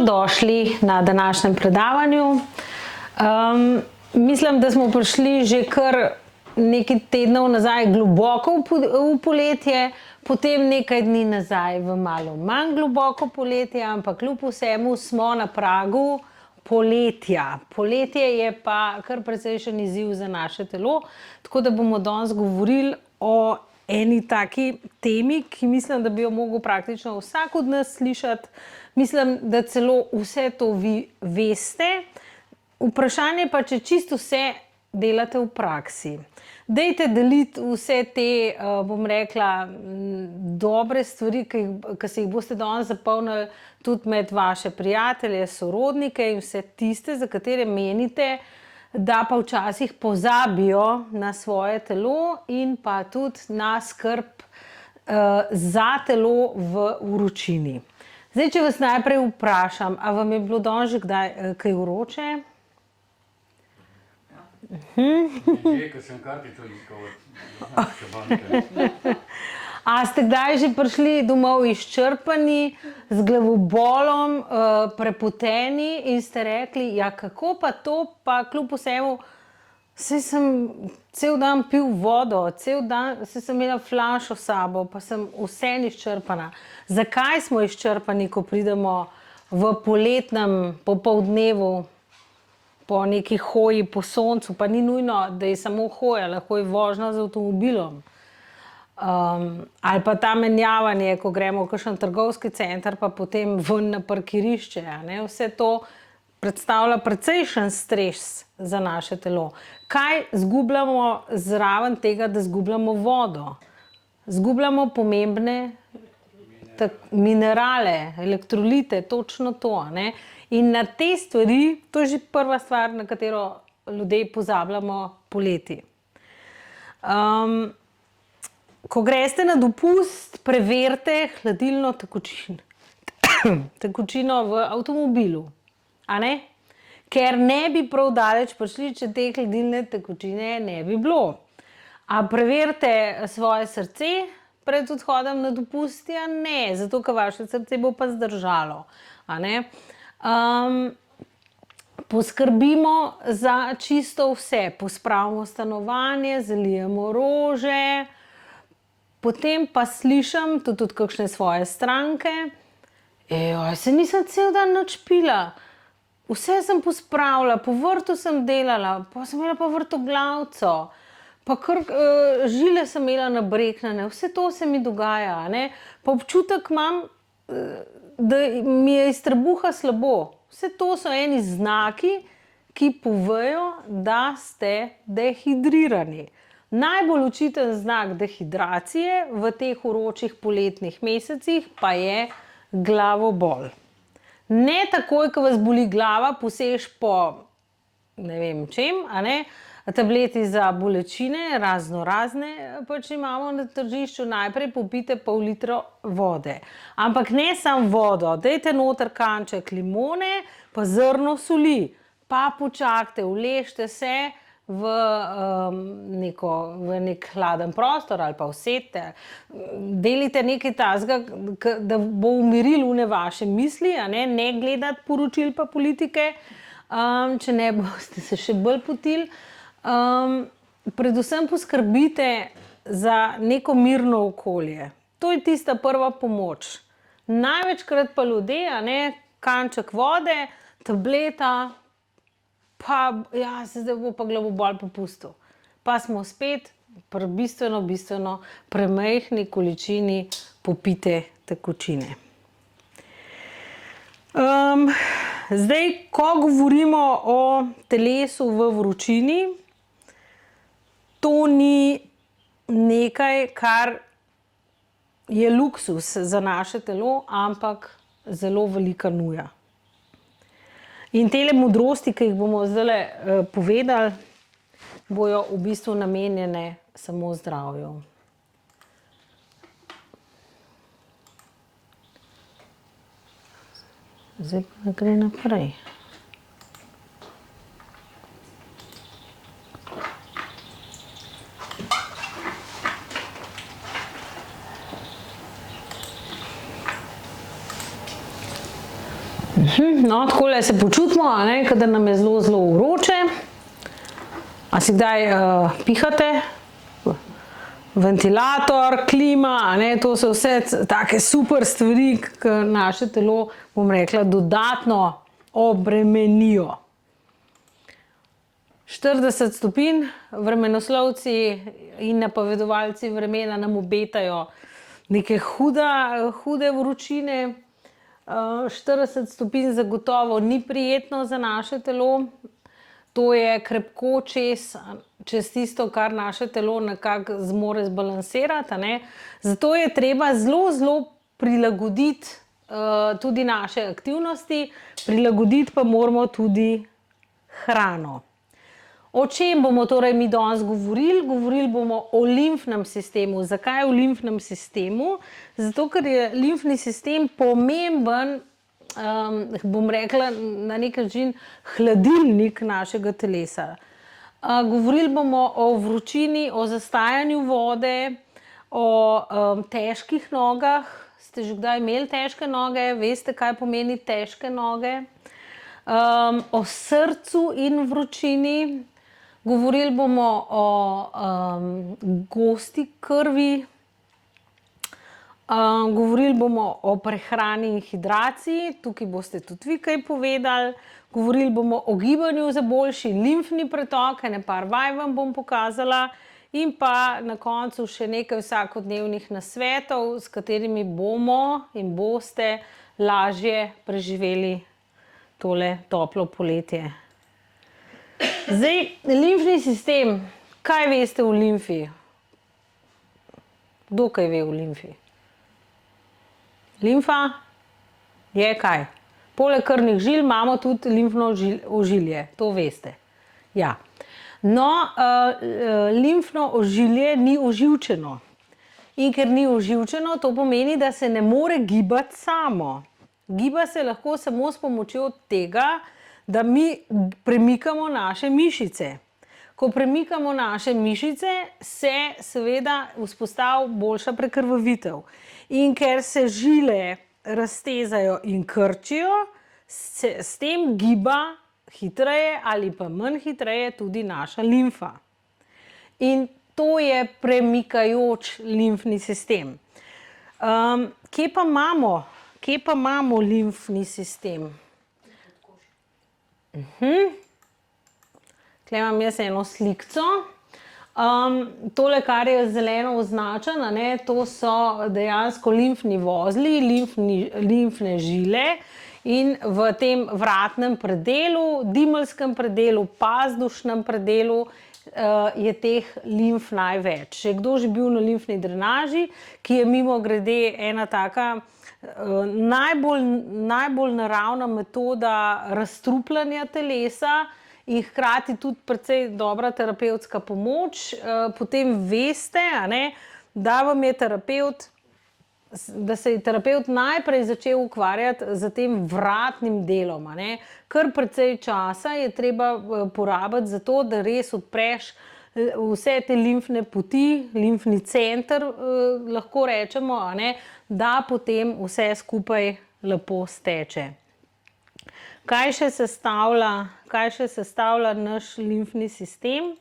Dobrodošli na današnjem predavanju. Mislim, da smo prišli že kar nekaj tednov nazaj globoko v poletje, potem nekaj dni nazaj v malo manj globoko poletje, ampak kljub vsemu smo na pragu poletja. Poletje je pa kar precejšen izziv za naše telo, tako da bomo danes govorili o eni taki temi, ki mislim, da bi jo mogel praktično vsak od nas slišati. Mislim, da celo vse to vi veste. Vprašanje pa, če čisto vse delate v praksi. Dajte deliti vse te, bom rekla, dobre stvari, ki se jih boste danes zapolnili tudi med vaše prijatelje, sorodnike in vse tiste, za katere menite, da pa včasih pozabijo na svoje telo in pa tudi na skrb za telo v vročini. Zdaj, če vas najprej vprašam, a vam je bilo danes že kdaj kaj vroče? Že, ko sem kartico iskal od banke. A ste kdaj že prišli domov izčrpani, z glavobolom, prepoteni in ste rekli, ja kako pa to, pa kljub vsemu, saj sem cel dan pil vodo, cel dan, saj sem imela flašo s sabo, pa sem vseeno izčrpana. Zakaj smo izčrpani, ko pridemo v poletnem popoldnevu po neki hoji po soncu, pa ni nujno, da je samo hoja, lahko je vožnja z avtomobilom. Ali pa ta menjavanje, ko gremo v kakšen trgovski center, pa potem ven na parkirišče. Vse to predstavlja precejšen stres za naše telo. Kaj izgubljamo zraven tega, da izgubljamo vodo? Izgubljamo pomembne minerale, elektrolite, točno to. In na te stvari, to je že prva stvar, na katero ljudje pozabljamo poleti. Ko greste na dopust, preverite hladilno tekočino v avtomobilu. Ker ne bi prav daleč prišli, če te hladilne tekočine ne bi bilo. A preverite svoje srce pred odhodom na dopust? Ja, ne, zato ker vaše srce bo pa zdržalo. Poskrbimo za čisto vse. Pospravimo stanovanje, zalijemo rože, potem pa slišim tudi kakšne svoje stranke, se nisem cel dan nič pila. Vse sem pospravila, po vrtu sem delala, pa sem imela pa vrtoglavco, pa kar žile sem imela nabreknjene, vse to se mi dogaja. Pa občutek imam, da mi je iz trebuha slabo. Vse to so eni znaki, ki povejo, da ste dehidrirani. Najbolj očiten znak dehidracije v teh vročih poletnih mesecih pa je glavobol. Ne takoj, ko vas boli glava, poseš po ne vem čem, tableti za bolečine, razne pač imamo na tržišču, najprej popijte pol litra vode. Ampak ne samo vodo, dajte noter kanček limone, pa zrno soli, pa počakajte, uležite se v nek hladen prostor ali pa usedite, delite nekaj takega, da bo umiril one vaše misli, ne gledati poročil pa politike, če ne boste se še bolj potili. Predvsem poskrbite za neko mirno okolje. To je tista prva pomoč. Največkrat pa ljudje, kanček vode, tableta, pa zdaj bo pa glavobol popustil. Pa smo spet pri bistveno premajhni količini popite tekočine. Zdaj, ko govorimo o telesu v vročini, to ni nekaj, kar je luksuz za naše telo, ampak zelo velika nuja. In tele modrosti, ki jih bomo zdaj povedali, bojo v bistvu namenjene samo zdravju. Zdaj pa gre naprej. No, takole se počutimo, a ne, kadar nam je zelo, zelo vroče. A si kdaj pihate? Ventilator, klima, a ne, to so vse take super stvari, ki naše telo, bom rekla, dodatno obremenijo. 40 stopinj, vremenoslovci in napovedovalci vremena nam obetajo neke hude vročine. 40 stopinj zagotovo ni prijetno za naše telo. To je krepko čez tisto, kar naše telo nekako zmore zbalansirati, a ne. Zato je treba zelo, zelo prilagoditi tudi naše aktivnosti, prilagoditi pa moramo tudi hrano. O čem bomo torej mi danes govorili? Govorili bomo o limfnem sistemu. Zakaj o limfnem sistemu? Zato, ker je limfni sistem pomemben, bom rekla, na nek način hladilnik našega telesa. Govorili bomo o vročini, o zastajanju vode, o težkih nogah. Ste že kdaj imeli težke noge? Veste, kaj pomeni težke noge? O srcu in vročini. Govorili bomo o gosti krvi. Govorili bomo o prehrani in hidraciji. Tukaj boste tudi vi kaj povedali. Govorili bomo o gibanju za boljši limfni pretok. Ene par vaj vam bom pokazala. In pa na koncu še nekaj vsakodnevnih nasvetov, s katerimi bomo in boste lažje preživeli tole toplo poletje. Zdaj, limfni sistem. Kaj veste o limfi? Kdo kaj ve o limfi? Limfa je kaj? Poleg krvnih žil imamo tudi limfno ožilje. To veste. Ja. No, limfno ožilje ni oživčeno. In ker ni oživčeno, to pomeni, da se ne more gibati samo. Giba se lahko samo s pomočjo tega, da mi premikamo naše mišice. Ko premikamo naše mišice, se seveda vzpostavi boljša prekrvavitev. In ker se žile raztezajo in krčijo, se s tem giba hitreje ali pa manj hitreje tudi naša limfa. In to je premikajoč limfni sistem. Kje pa imamo limfni sistem? Tukaj imam jaz eno slikco. Tole, kar je zeleno označeno, to so dejansko limfni vozli, limfne žile. In v tem vratnem predelu, dimelskem predelu, pazdušnem predelu je teh limf največ. Če je kdo že bil na limfni drenaži, ki je mimogrede ena taka najbolj naravna metoda razstrupljanja telesa in hkrati tudi precej dobra terapevtska pomoč, potem veste, a ne, da se je terapevt najprej začel ukvarjati z tem vratnim delom, a ne. Kar precej časa je treba porabiti za to, da res odpreš vse te limfne poti, limfni center, lahko rečemo, a ne, da potem vse skupaj lepo steče. Kaj še sestavlja naš limfni sistem?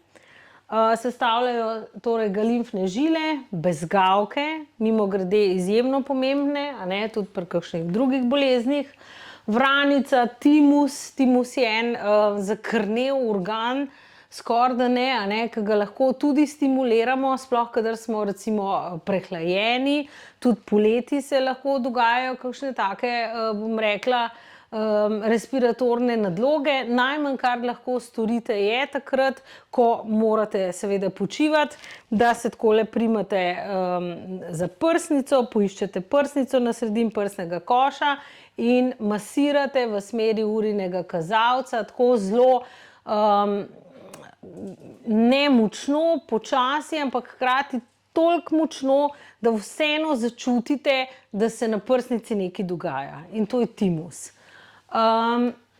Sestavljajo torej ga limfne žile, bezgavke, mimogrede izjemno pomembne, a ne, tudi pri kakšnih drugih boleznih. Vranica, timus je en zakrnev organ, skoraj da ne, a ne, ki ga lahko tudi stimuliramo, sploh kadar smo recimo prehlajeni, tudi poleti se lahko dogajajo kakšne take, bom rekla, respiratorne nadloge. Najmanj, kar lahko storite, je takrat, ko morate seveda počivati, da se takole primete za prsnico, poiščete prsnico na sredini prsnega koša in masirate v smeri urinega kazalca, tako zelo ne močno, počasi, ampak hkrati toliko močno, da vseeno začutite, da se na prsnici nekaj dogaja. In to je timus.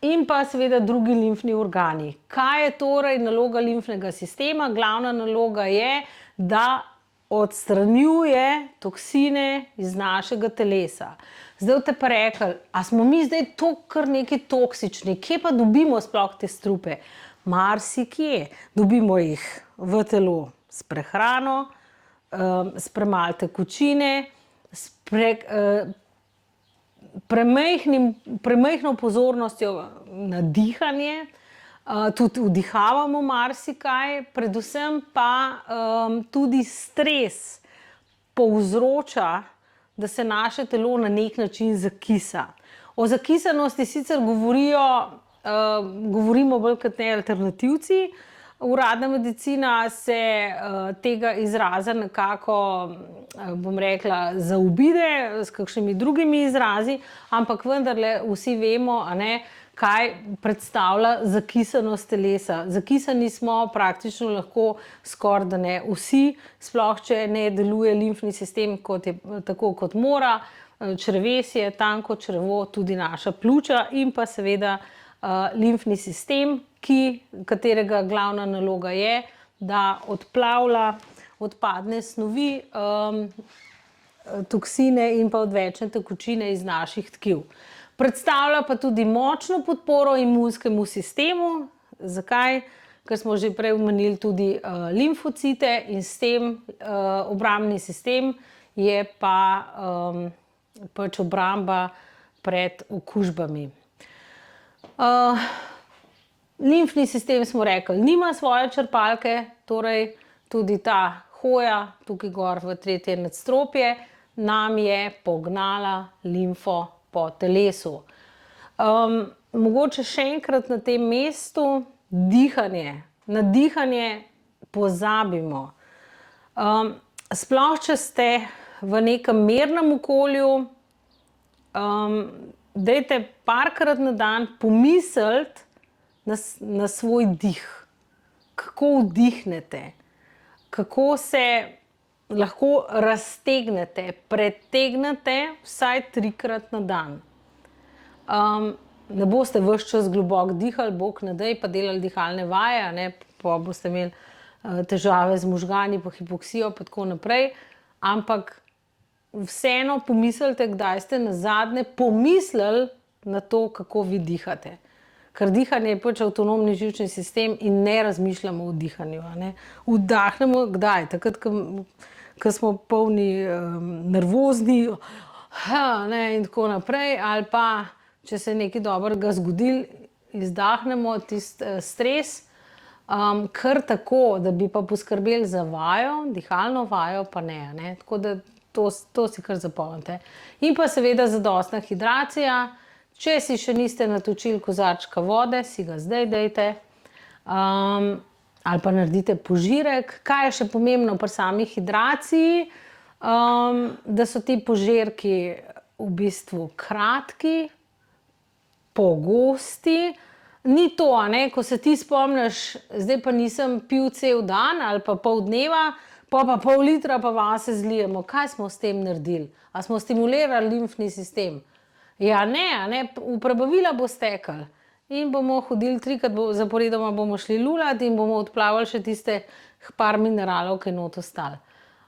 In pa seveda drugi limfni organi. Kaj je torej naloga limfnega sistema? Glavna naloga je, da odstranjuje toksine iz našega telesa. Zdaj boste pa rekli, a smo mi zdaj kar neki toksični, kje pa dobimo sploh te strupe? Marsikje. Dobimo jih v telo s prehrano, s premalo tekočine, s premajhno pozornostjo na dihanje, tudi vdihavamo marsikaj, predvsem pa tudi stres povzroča, da se naše telo na nek način zakisa. O zakisanosti sicer govorimo bolj kot ne alternativci. Uradna medicina se tega izraza nekako, bom rekla, zaobide s kakšnimi drugimi izrazi, ampak vendarle vsi vemo, kaj predstavlja zakisanost telesa. Zakisani smo praktično lahko skoraj da ne vsi, sploh če ne deluje limfni sistem tako kot mora, črevesje, tanko črevo, tudi naša pljuča in pa seveda limfni sistem, katerega glavna naloga je, da odplavlja odpadne snovi, toksine in pa odvečne tekočine iz naših tkiv. Predstavlja pa tudi močno podporo imunskemu sistemu. Zakaj? Ker smo že prej omenili tudi limfocite in s tem obrambni sistem je pa pač obramba pred okužbami. Limfni sistem, smo rekli, nima svoje črpalke, torej tudi ta hoja tukaj gor v tretje nadstropje nam je pognala limfo po telesu. Mogoče še enkrat na tem mestu dihanje. Na dihanje pozabimo. Sploh, če ste v nekem mirnem okolju, dajte parkrat na dan pomisliti na svoj dih. Kako vdihnete, kako se lahko raztegnete, pretegnete vsaj 3-krat na dan. Ne boste ves čas globoko dihali, bog ne daj, pa delali dihalne vaje, pa boste imeli težave z možgani, pa hipoksijo, pa tako naprej. Ampak vseeno pomislite, kdaj ste nazadnje pomislili na to, kako vi dihate. Ker dihanje je pač avtonomni živčni sistem in ne razmišljamo o dihanju. Vdahnemo kdaj? Takrat, ko smo polni nervozni in tako naprej, ali pa, če se je nekaj dobrega zgodilo, izdahnemo tisti stres, kar tako, da bi pa poskrbeli za vajo, dihalno vajo, pa ne. Tako da to si kar zapomnite. In pa seveda zadostna hidracija. Če si še niste natočili kozarčka vode, si ga zdaj dajte. Ali pa naredite požirek. Kaj je še pomembno pri sami hidraciji? Da so ti požirki v bistvu kratki, pogosti. Ni to, ko se ti spomniš, zdaj pa nisem pil cel dan ali pa pol dneva, pa pol litra pa vase zlijemo. Kaj smo s tem naredili? A smo stimulirali limfni sistem? Ja, ne, v prebavila bo stekel in bomo hodili 3-krat zaporedoma, bomo šli lulati in bomo odplavali še tiste par mineralov, ki je not ostali.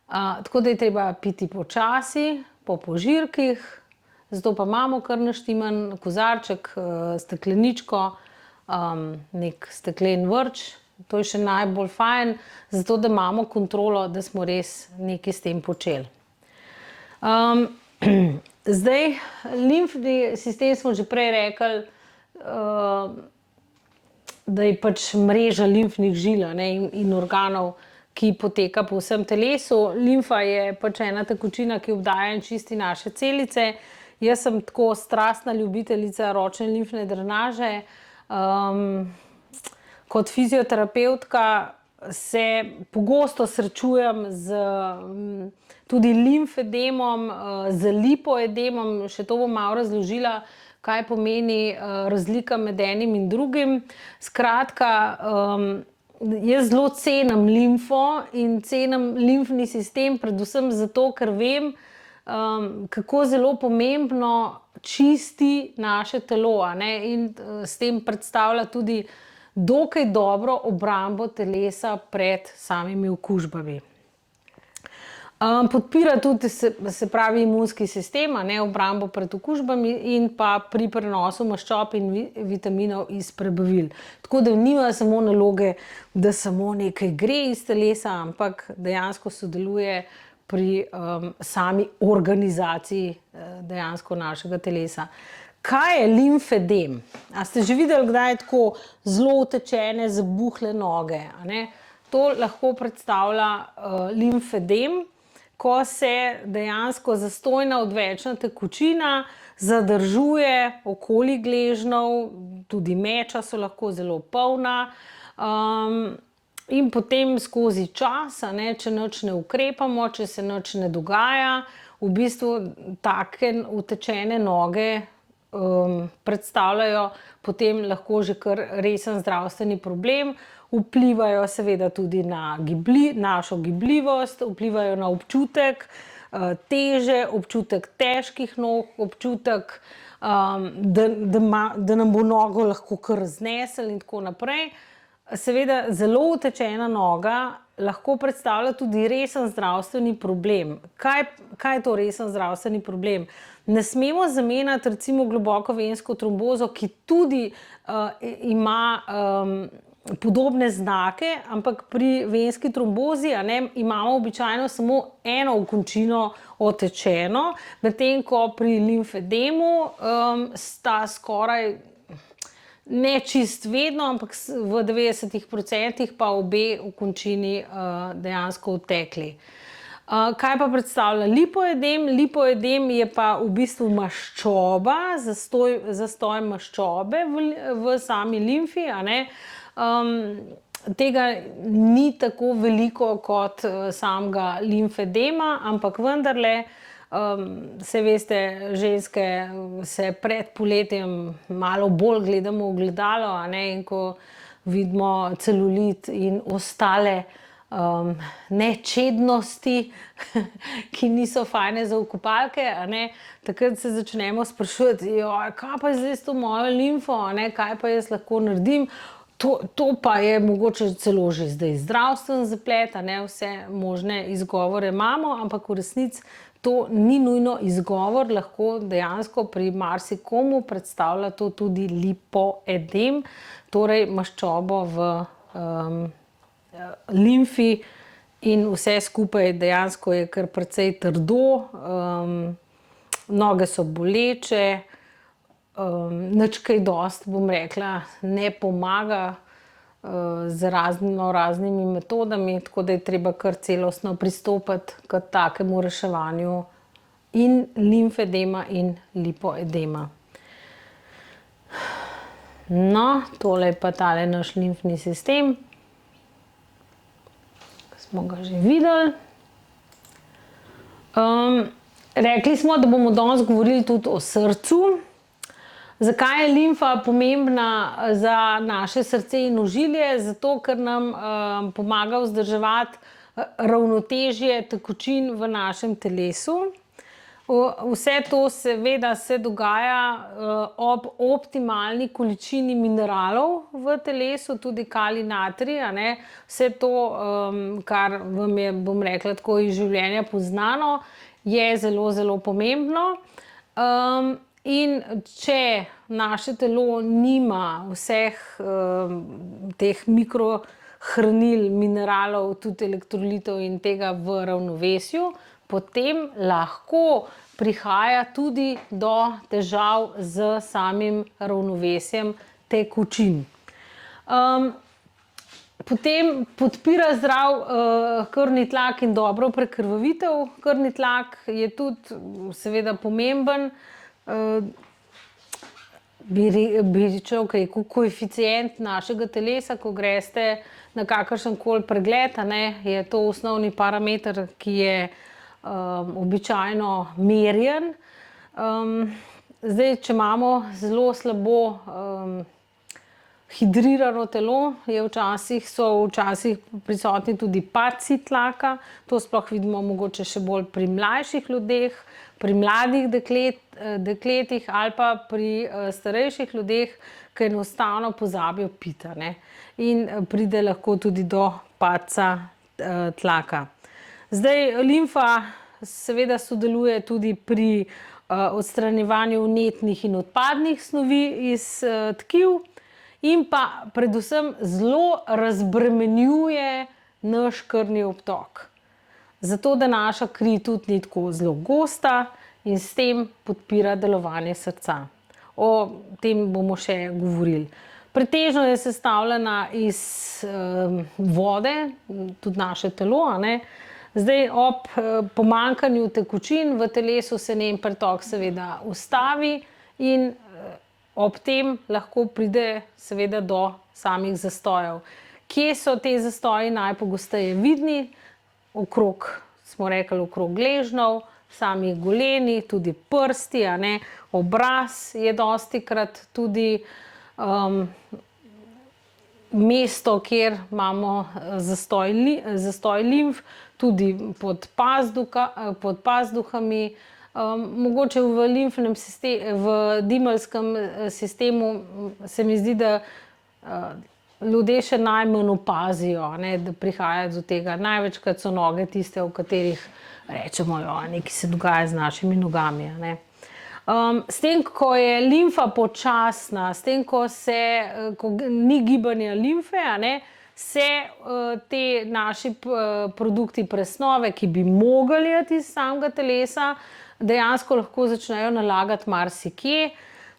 Tako da je treba piti počasi, po požirkih, zato pa imamo kar naštiman kozarček, stekleničko, nek steklen vrč. To je še najbolj fajn, zato da imamo kontrolo, da smo res nekaj s tem počeli. Zdaj, limfni sistem smo že prej rekli, da je pač mreža limfnih žil in organov, ki poteka po vsem telesu. Limfa je pač ena tekočina, ki obdaja in čisti naše celice. Jaz sem tako strastna ljubiteljica ročne limfne drenaže. Kot fizioterapevtka se pogosto srečujem z tudi limfedemom, z lipoedemom, še to bom malo razložila, kaj pomeni razlika med enim in drugim. Skratka, jaz zelo cenim limfo in cenim limfni sistem, predvsem zato, ker vem, kako zelo pomembno čisti naše telo, in s tem predstavlja tudi dokaj dobro obrambo telesa pred samimi okužbami. Podpira tudi, se pravi, imunski sistem, obrambo pred okužbami in pa pri prenosu maščob in vitaminov iz prebavil. Tako da nima samo naloge, da samo nekaj gre iz telesa, ampak dejansko sodeluje pri sami organizaciji dejansko našega telesa. Kaj je limfedem? A ste že videli, kdaj je tako zelo utečene, zabuhle noge? To lahko predstavlja limfedem, ko se dejansko zastojna odvečna tekočina zadržuje okoli gležnjev, tudi meča so lahko zelo polna, in potem skozi čas, če nič ne ukrepamo, če se nič ne dogaja, v bistvu take utečene noge predstavljajo potem lahko že kar resen zdravstveni problem, vplivajo seveda tudi na našo gibljivost, vplivajo na občutek teže, občutek težkih nog, občutek, da nam bo nogo lahko kar razneslo in tako naprej. Seveda zelo utečena noga lahko predstavlja tudi resen zdravstveni problem. Kaj je to resen zdravstveni problem? Ne smemo zamenjati recimo globoko vensko trombozo, ki tudi ima podobne znake, ampak pri venski trombozi imamo običajno samo eno okončino otečeno, medtem ko pri limfedemu sta skoraj ne čist vedno, ampak v 90% pa obe okončini dejansko odtekli. Kaj pa predstavlja lipoedem? Lipoedem je pa v bistvu maščoba, zastoj maščobe v sami limfi, Tega ni tako veliko kot samega limfedema, ampak vendarle, saj veste, ženske se pred poletjem malo bolj gledamo v ogledalo, in ko vidimo celulit in ostale nečednosti, ki niso fajne za okopalke, takrat se začnemo spraševati, kaj pa je zdaj s to mojo limfo, kaj pa jaz lahko naredim. To pa je mogoče celo že zdaj zdravstven zaplet, vse možne izgovore imamo, ampak v resnici to ni nujno izgovor, lahko dejansko pri marsikomu predstavlja to tudi lipoedem, torej maščobo v limfi in vse skupaj dejansko je kar precej trdo, noge so boleče, nič kaj dosti, bom rekla, ne pomaga z raznimi metodami, tako da je treba kar celostno pristopiti k takemu reševanju in limfedema in lipoedema. No, tole je pa tale naš limfni sistem. Smo ga že videli. Rekli smo, da bomo danes govorili tudi o srcu. Zakaj je limfa pomembna za naše srce in ožilje? Zato, ker nam pomaga vzdrževati ravnotežje tekočin v našem telesu. Vse to seveda se dogaja ob optimalni količini mineralov v telesu, tudi kalij, natrij, Vse to, kar vam je, bom rekla, tako iz življenja poznano, je zelo, zelo pomembno. In če naše telo nima vseh teh mikrohranil, mineralov, tudi elektrolitov in tega v ravnovesju, potem lahko prihaja tudi do težav z samim ravnovesjem tekočin. Potem podpira zdrav krvni tlak in dobro prekrvavitev. Krvni tlak je tudi seveda pomemben, bi rekel, koeficient našega telesa, ko greste na kakršenkoli pregled, je to osnovni parameter, ki je običajno merjen. Zdaj, če imamo zelo slabo hidrirano telo, so včasih prisotni tudi padci tlaka. To sploh vidimo mogoče še bolj pri mlajših ljudeh, pri mladih dekletih ali pa pri starejših ljudeh, ki enostavno pozabijo piti, in pride lahko tudi do padca tlaka. Zdaj, limfa seveda sodeluje tudi pri odstranjevanju vnetnih in odpadnih snovi iz tkiv in pa predvsem zelo razbremenjuje naš krvni obtok. Zato, da naša kri tudi ni tako zelo gosta in s tem podpira delovanje srca. O tem bomo še govorili. Pretežno je sestavljena iz vode, tudi naše telo, a ne. Zdaj, ob pomanjkanju tekočin v telesu se njen pretok seveda ustavi in ob tem lahko pride seveda do samih zastojev. Kje so te zastoji najpogosteje vidni? Okrog, smo rekli, okrog gležnjev, samih goleni, tudi prsti, a ne. Obraz je dostikrat tudi mesto, kjer imamo zastoj limf, tudi pod pazduhami. Mogoče v limfnem sistemu, v dimeljskem sistemu se mi zdi, da ljudje še najmanj opazijo, ne, da prihaja do tega. Največkrat so noge tiste, v katerih rečemo, nekaj se dogaja z našimi nogami, a ne. S tem, ko je limfa počasna, s tem, ko ni gibanja limfe, a ne, se te naši produkti presnove, ki bi mogli iti iz samega telesa, dejansko lahko začnejo nalagati marsikje,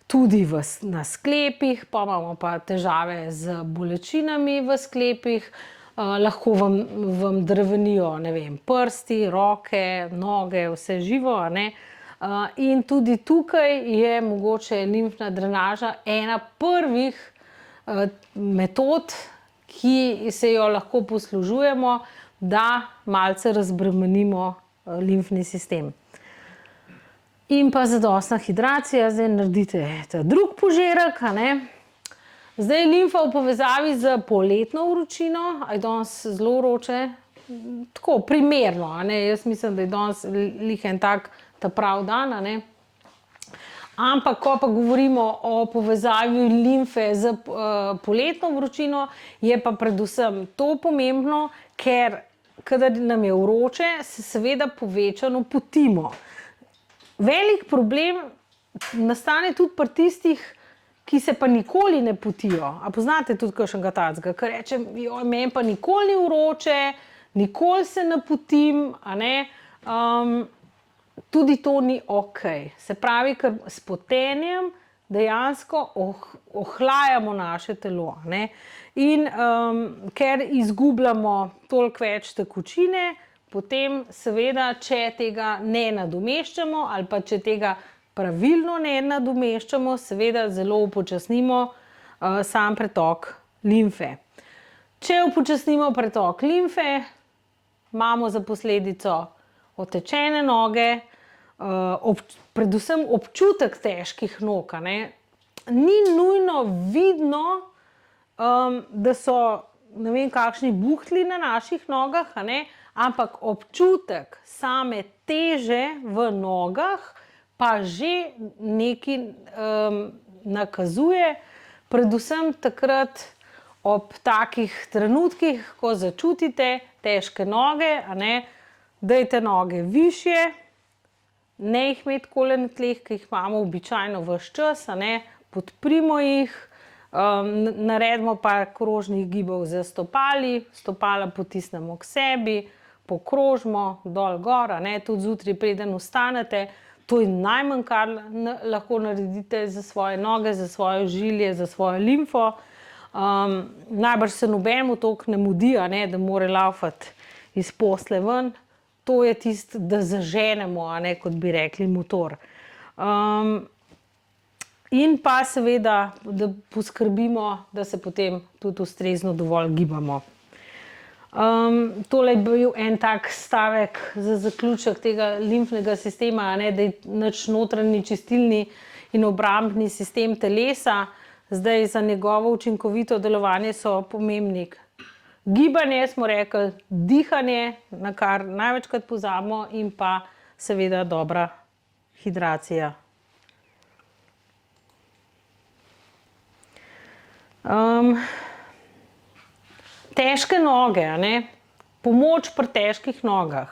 tudi na sklepih, pa imamo pa težave z bolečinami v sklepih, lahko vam drvenijo, ne vem, prsti, roke, noge, vse živo, a ne. In tudi tukaj je mogoče limfna drenaža ena prvih metod, ki se jo lahko poslužujemo, da malce razbremenimo limfni sistem. In pa zadostna hidracija, zdaj naredite ta drug požirek, a ne. Zdaj, limfa v povezavi z poletno vročino, a je danes zelo vroče? Tako, primerno, a ne, jaz mislim, da je danes glih en tak ta prav dan, a ne. Ampak, ko pa govorimo o povezavi limfe z poletno vročino, je pa predvsem to pomembno, ker kadar nam je vroče, se seveda povečano potimo. Velik problem nastane tudi pri tistih, ki se pa nikoli ne potijo. A poznate tudi kakšnega takega, ki reče, meni pa nikoli ni vroče, nikoli se ne potim, a ne. Tudi to ni okej. Se pravi, ker s potenjem dejansko ohlajamo naše telo, a ne. In ker izgubljamo toliko več tekočine, potem seveda, če tega ne nadomeščamo ali pa če tega pravilno ne nadomeščamo, seveda zelo upočasnimo sam pretok limfe. Če upočasnimo pretok limfe, imamo za posledico otečene noge, predvsem občutek težkih nog, a ne. Ni nujno vidno, da so ne vem kakšni buhtli na naših nogah, a ne, ampak občutek same teže v nogah pa že nekaj nakazuje, predvsem takrat ob takih trenutkih, ko začutite težke noge, a ne, dajte noge višje, ne jih imeti takole na tleh, ki jih imamo običajno ves čas, a ne, podprimo jih, naredimo par krožnih gibov z stopali, stopala potisnemo k sebi, pokrožimo dol gor, a ne, tudi zjutraj, preden vstanete, to je najmanj, kar lahko naredite za svoje noge, za svoje žilje, za svojo limfo. Najbrž se nobenemu toliko ne mudi, a ne, da mora lavfati iz postelje ven. To je tisto, da zaženemo, a ne, kot bi rekli, motor. In pa seveda, da poskrbimo, da se potem tudi ustrezno dovolj gibamo. Tole je bil en tak stavek za zaključek tega limfnega sistema, a ne, da je naš notranji čistilni in obrambni sistem telesa. Zdaj, za njegovo učinkovito delovanje so pomembni gibanje, smo rekli, dihanje, na kar največkrat pozabimo, in pa seveda dobra hidracija. Težke noge, a ne, pomoč pri težkih nogah.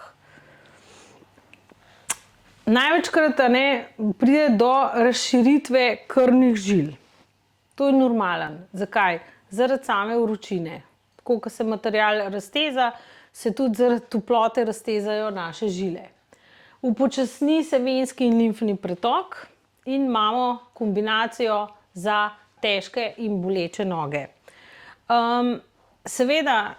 Največkrat pride do razširitve krvnih žil. To je normalen. Zakaj? Zaradi same vročine. Tako, ko se material razteza, se tudi zaradi toplote raztezajo naše žile. Upočasni se venski in limfni pretok in imamo kombinacijo za težke in boleče noge. Seveda,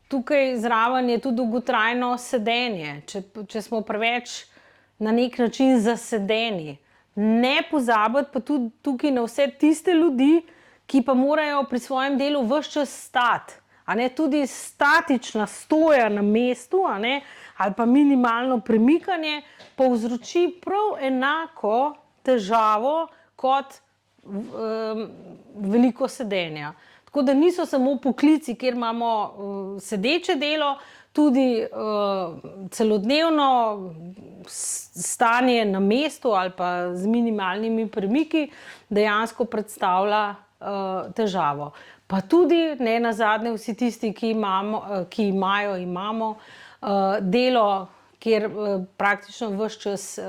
tukaj zraven je tudi dolgotrajno sedenje. Če smo preveč na nek način zasedeni. Ne pozabiti pa tudi tukaj na vse tiste ljudi, ki pa morajo pri svojem delu ves čas stati. Tudi statična stoja na mestu, ali pa minimalno premikanje povzroči prav enako težavo kot veliko sedenja. Tako da niso samo poklici, kjer imamo sedeče delo, tudi celodnevno stanje na mestu ali pa z minimalnimi premiki dejansko predstavlja težavo. Pa tudi nenazadnje vsi tisti, ki imamo delo, kjer praktično ves čas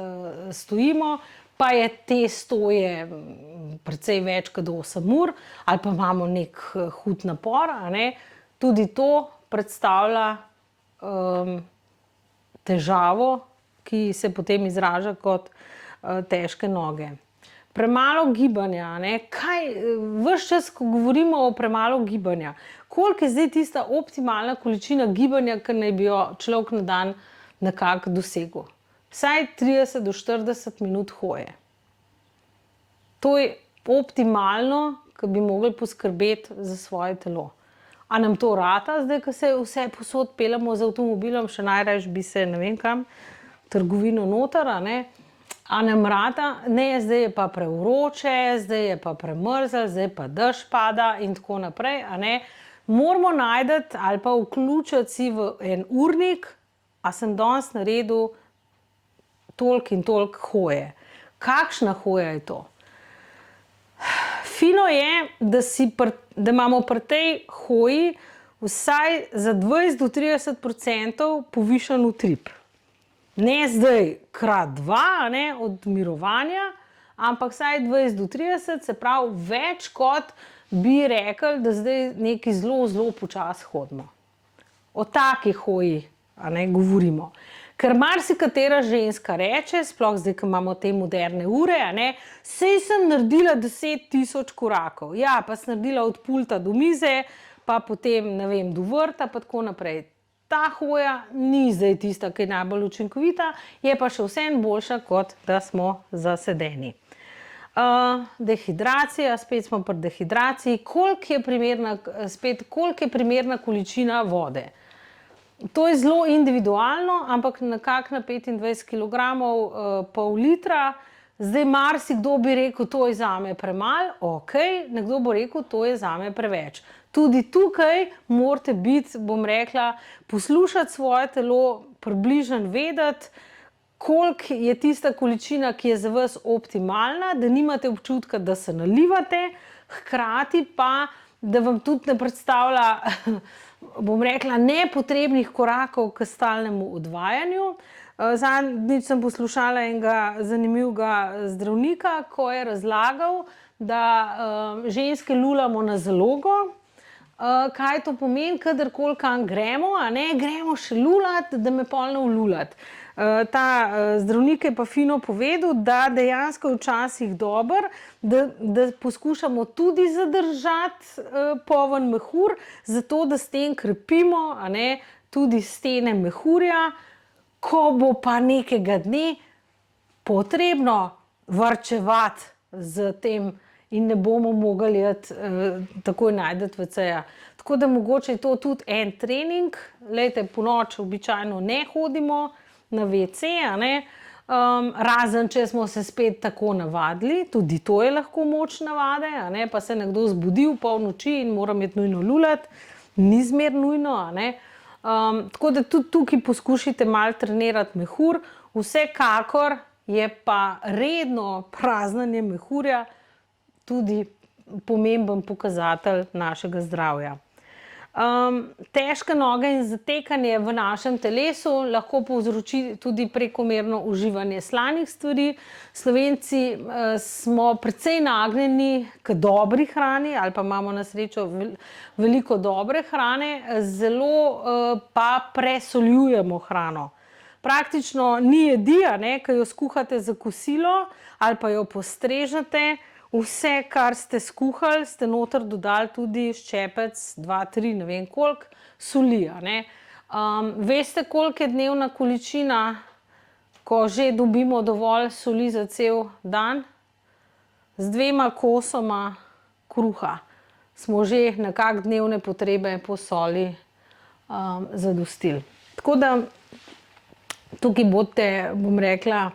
stojimo, pa je te stoje precej več kot 8 ur, ali pa imamo nek hud napor, tudi to predstavlja težavo, ki se potem izraža kot težke noge. Premalo gibanja, ves čas, ko govorimo o premalo gibanja, koliko je zdaj tista optimalna količina gibanja, ki naj bi jo človek na dan nekako dosegel? Vsaj 30 do 40 minut hoje. To je optimalno, ko bi mogli poskrbeti za svoje telo. A nam to rata, zdaj, ko se vse posod peljemo z avtomobilom, še najrajši bi se, ne vem kam, trgovino noter, a nam rata, ne, zdaj je pa prevroče, zdaj je pa premrzel, zdaj pa dež pada in tako naprej, Moramo najti ali pa vključiti si v en urnik, a sem danes naredil toliko in toliko hoje. Kakšna hoja je to? Fino je, da imamo pri tej hoji vsaj za 20 do 30% povišan utrip. Ne zdaj krat 2, od mirovanja, ampak vsaj 20 do 30, se pravi več kot bi rekli, da zdaj nekaj zelo, zelo počasi hodimo. O taki hoji govorimo. Ker marsikatera ženska reče, sploh zdaj, ko imamo te moderne ure, saj sem naredila 10 000 korakov. Ja, pa sem naredila od pulta do mize, pa potem, ne vem, do vrta, pa tako naprej. Ta hoja ni zdaj tista, ki je najbolj učinkovita, je pa še vseeno boljša, kot da smo zasedeni. Dehidracija, spet smo pri dehidraciji. Koliko je primerna količina vode? To je zelo individualno, ampak nekako na 25 kilogramov pol litra. Zdaj marsikdo bi rekel, to je zame premalo, nekdo bo rekel, to je zame preveč. Tudi tukaj morate biti, bom rekla, poslušati svoje telo, približno vedeti, koliko je tista količina, ki je za vas optimalna, da nimate občutka, da se nalivate, hkrati pa, da vam tudi ne predstavlja, bom rekla, nepotrebnih korakov k stalnemu odvajanju. Zadnjič sem poslušala enega zanimivega zdravnika, ko je razlagal, da ženske lulamo na zalogo. Kaj to pomeni, kadarkoli kam gremo, gremo še lulat, da me pol ne ululat. Ta zdravnik je pa fino povedal, da dejansko je včasih dobro, da poskušamo tudi zadržati poln mehur, zato da s tem krepimo tudi stene mehurja, ko bo pa nekega dne potrebno varčevati z tem in ne bomo mogli takoj najti WC-ja. Tako da mogoče je to tudi en trening. Glejte, ponoči običajno ne hodimo na WC, razen če smo se spet tako navadili, tudi to je lahko moč navade, pa se nekdo zbudi v polnoči in mora imeti nujno lulat, ni zmer nujno, tako da tudi tukaj poskušajte malo trenirati mehur, vsekakor je pa redno praznjenje mehurja tudi pomemben pokazatelj našega zdravja. Težke noge in zatekanje v našem telesu lahko povzroči tudi prekomerno uživanje slanih stvari. Slovenci smo precej nagnjeni k dobri hrani ali pa imamo na srečo veliko dobre hrane, zelo pa presoljujemo hrano. Praktično ni jedi, ki jo skuhate za kosilo ali pa jo postrežete. Vse, kar ste skuhali, ste noter dodali tudi ščepec, 2, 3, ne vem koliko, soli. Veste, koliko je dnevna količina, ko že dobimo dovolj soli za cel dan? Z 2 kosoma kruha smo že nekako dnevne potrebe po soli zadostili. Tako da tukaj bodite, bom rekla,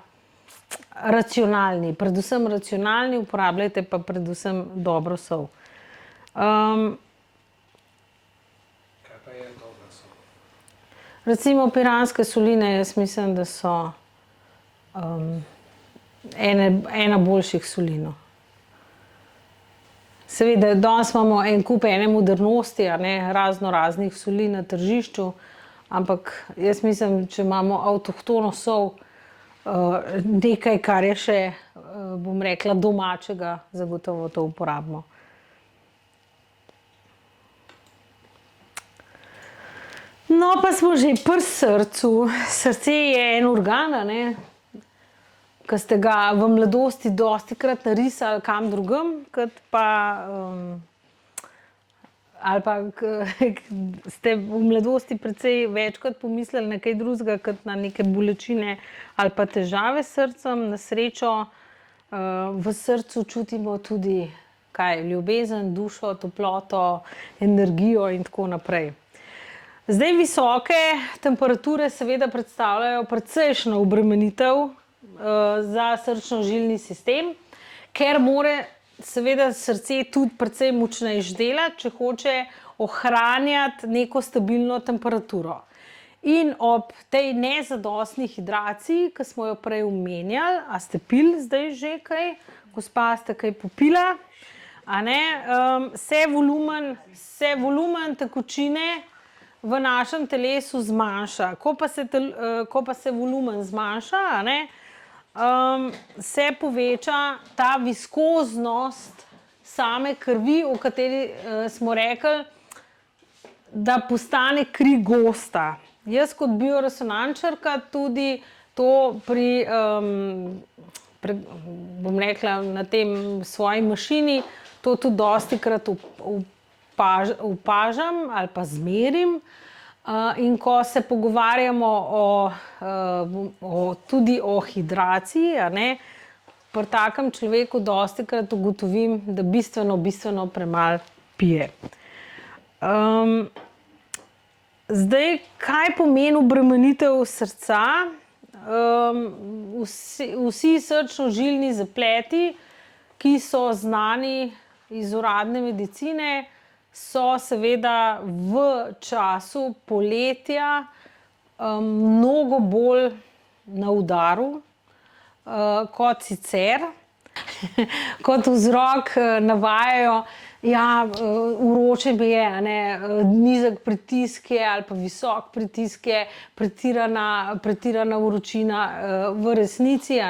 racionalni, predvsem racionalni, uporabljajte pa predvsem dobro sol. Kaj pa je dobra sol? Recimo piranske soline, jaz mislim, da so ena boljših solin. Seveda, danes imamo en kup ene modernosti, raznih soli na tržišču, ampak jaz mislim, če imamo avtohtono sol, nekaj, kar je še, bom rekla, domačega, zagotovo to uporabimo. No, pa smo že pri srcu. Srce je en organ, ki ste ga v mladosti dostikrat narisali kam drugam, kot pa ali pa ste v mladosti precej večkrat pomislili na kaj drugega, kot na neke bolečine ali pa težave s srcem. Na srečo v srcu čutimo tudi ljubezen, dušo, toploto, energijo in tako naprej. Zdaj, visoke temperature seveda predstavljajo precejšnjo obremenitev za srčno-žilni sistem, ker mora seveda srce tudi precej močneje delati, če hoče ohranjati neko stabilno temperaturo. In ob tej nezadostni hidraciji, ki smo jo prej omenjali, a ste pili zdaj že kaj? Gospa, ste kaj popila? Se volumen tekočine v našem telesu zmanjša. Ko pa se volumen zmanjša, se poveča ta viskoznost same krvi, o kateri smo rekli, da postane kri gosta. Jaz kot bioresonančarka tudi to bom rekla, na tem svoji mašini, to tudi dostikrat opažam ali pa zmerim. In ko se pogovarjamo tudi o hidraciji, pri takem človeku dostikrat ugotovim, da bistveno premalo pije. Zdaj, kaj pomeni obremenitev srca? Vsi srčno-žilni zapleti, ki so znani iz uradne medicine, so seveda v času poletja mnogo bolj na udaru kot sicer. Kot vzrok navajajo, vroče mi je, nizek pritisk je ali pa visok pritisk je, pretirana vročina. V resnici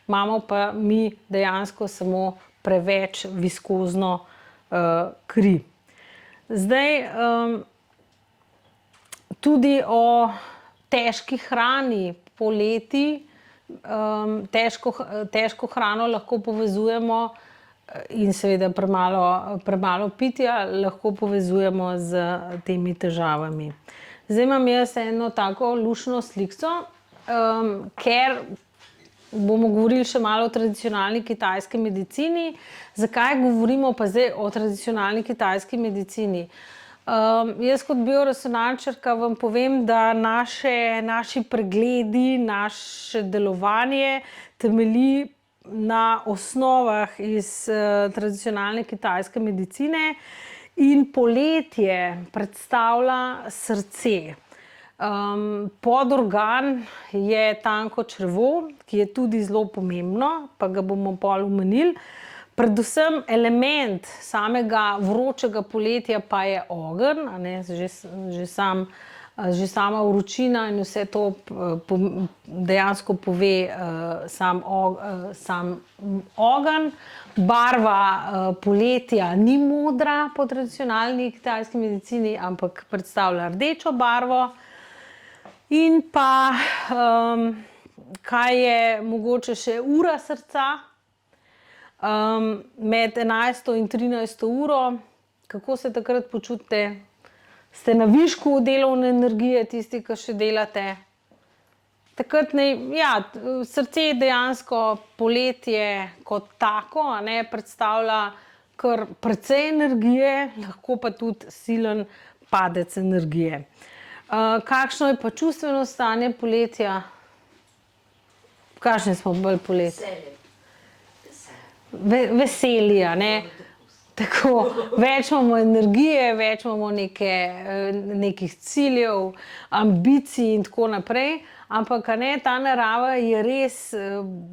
imamo pa mi dejansko samo preveč viskozno kri. Zdaj, tudi o težki hrani poleti, težko hrano lahko povezujemo in seveda premalo pitja lahko povezujemo z temi težavami. Zdaj imam jaz eno tako luštno sliko, ker bomo govorili še malo o tradicionalni kitajski medicini. Zakaj govorimo pa zdaj o tradicionalni kitajski medicini? Jaz kot bioresonančarka vam povem, da naši pregledi, naše delovanje temelji na osnovah iz tradicionalne kitajske medicine in poletje predstavlja srce. Podorgan je tanko črevo, ki je tudi zelo pomembno, pa ga bomo pol omenili. Predvsem element samega vročega poletja pa je ogenj, a ne, že sama vročina in vse to dejansko pove sam ogenj. Barva poletja ni modra po tradicionalni kitajski medicini, ampak predstavlja rdečo barvo. In pa, kaj je mogoče še ura srca, med 11. in 13. uro, kako se takrat počutite? Ste na višku delovne energije, tisti, ki še delate? Takrat srce dejansko poletje kot tako, a ne, predstavlja kar precej energije, lahko pa tudi silen padec energije. Kakšno je pa čustveno stanje poletja? Kakšni smo bolj poleti? Veseli, a ne? Tako, več imamo energije, več imamo nekih ciljev, ambicij in tako naprej, ampak a ne, ta narava je res,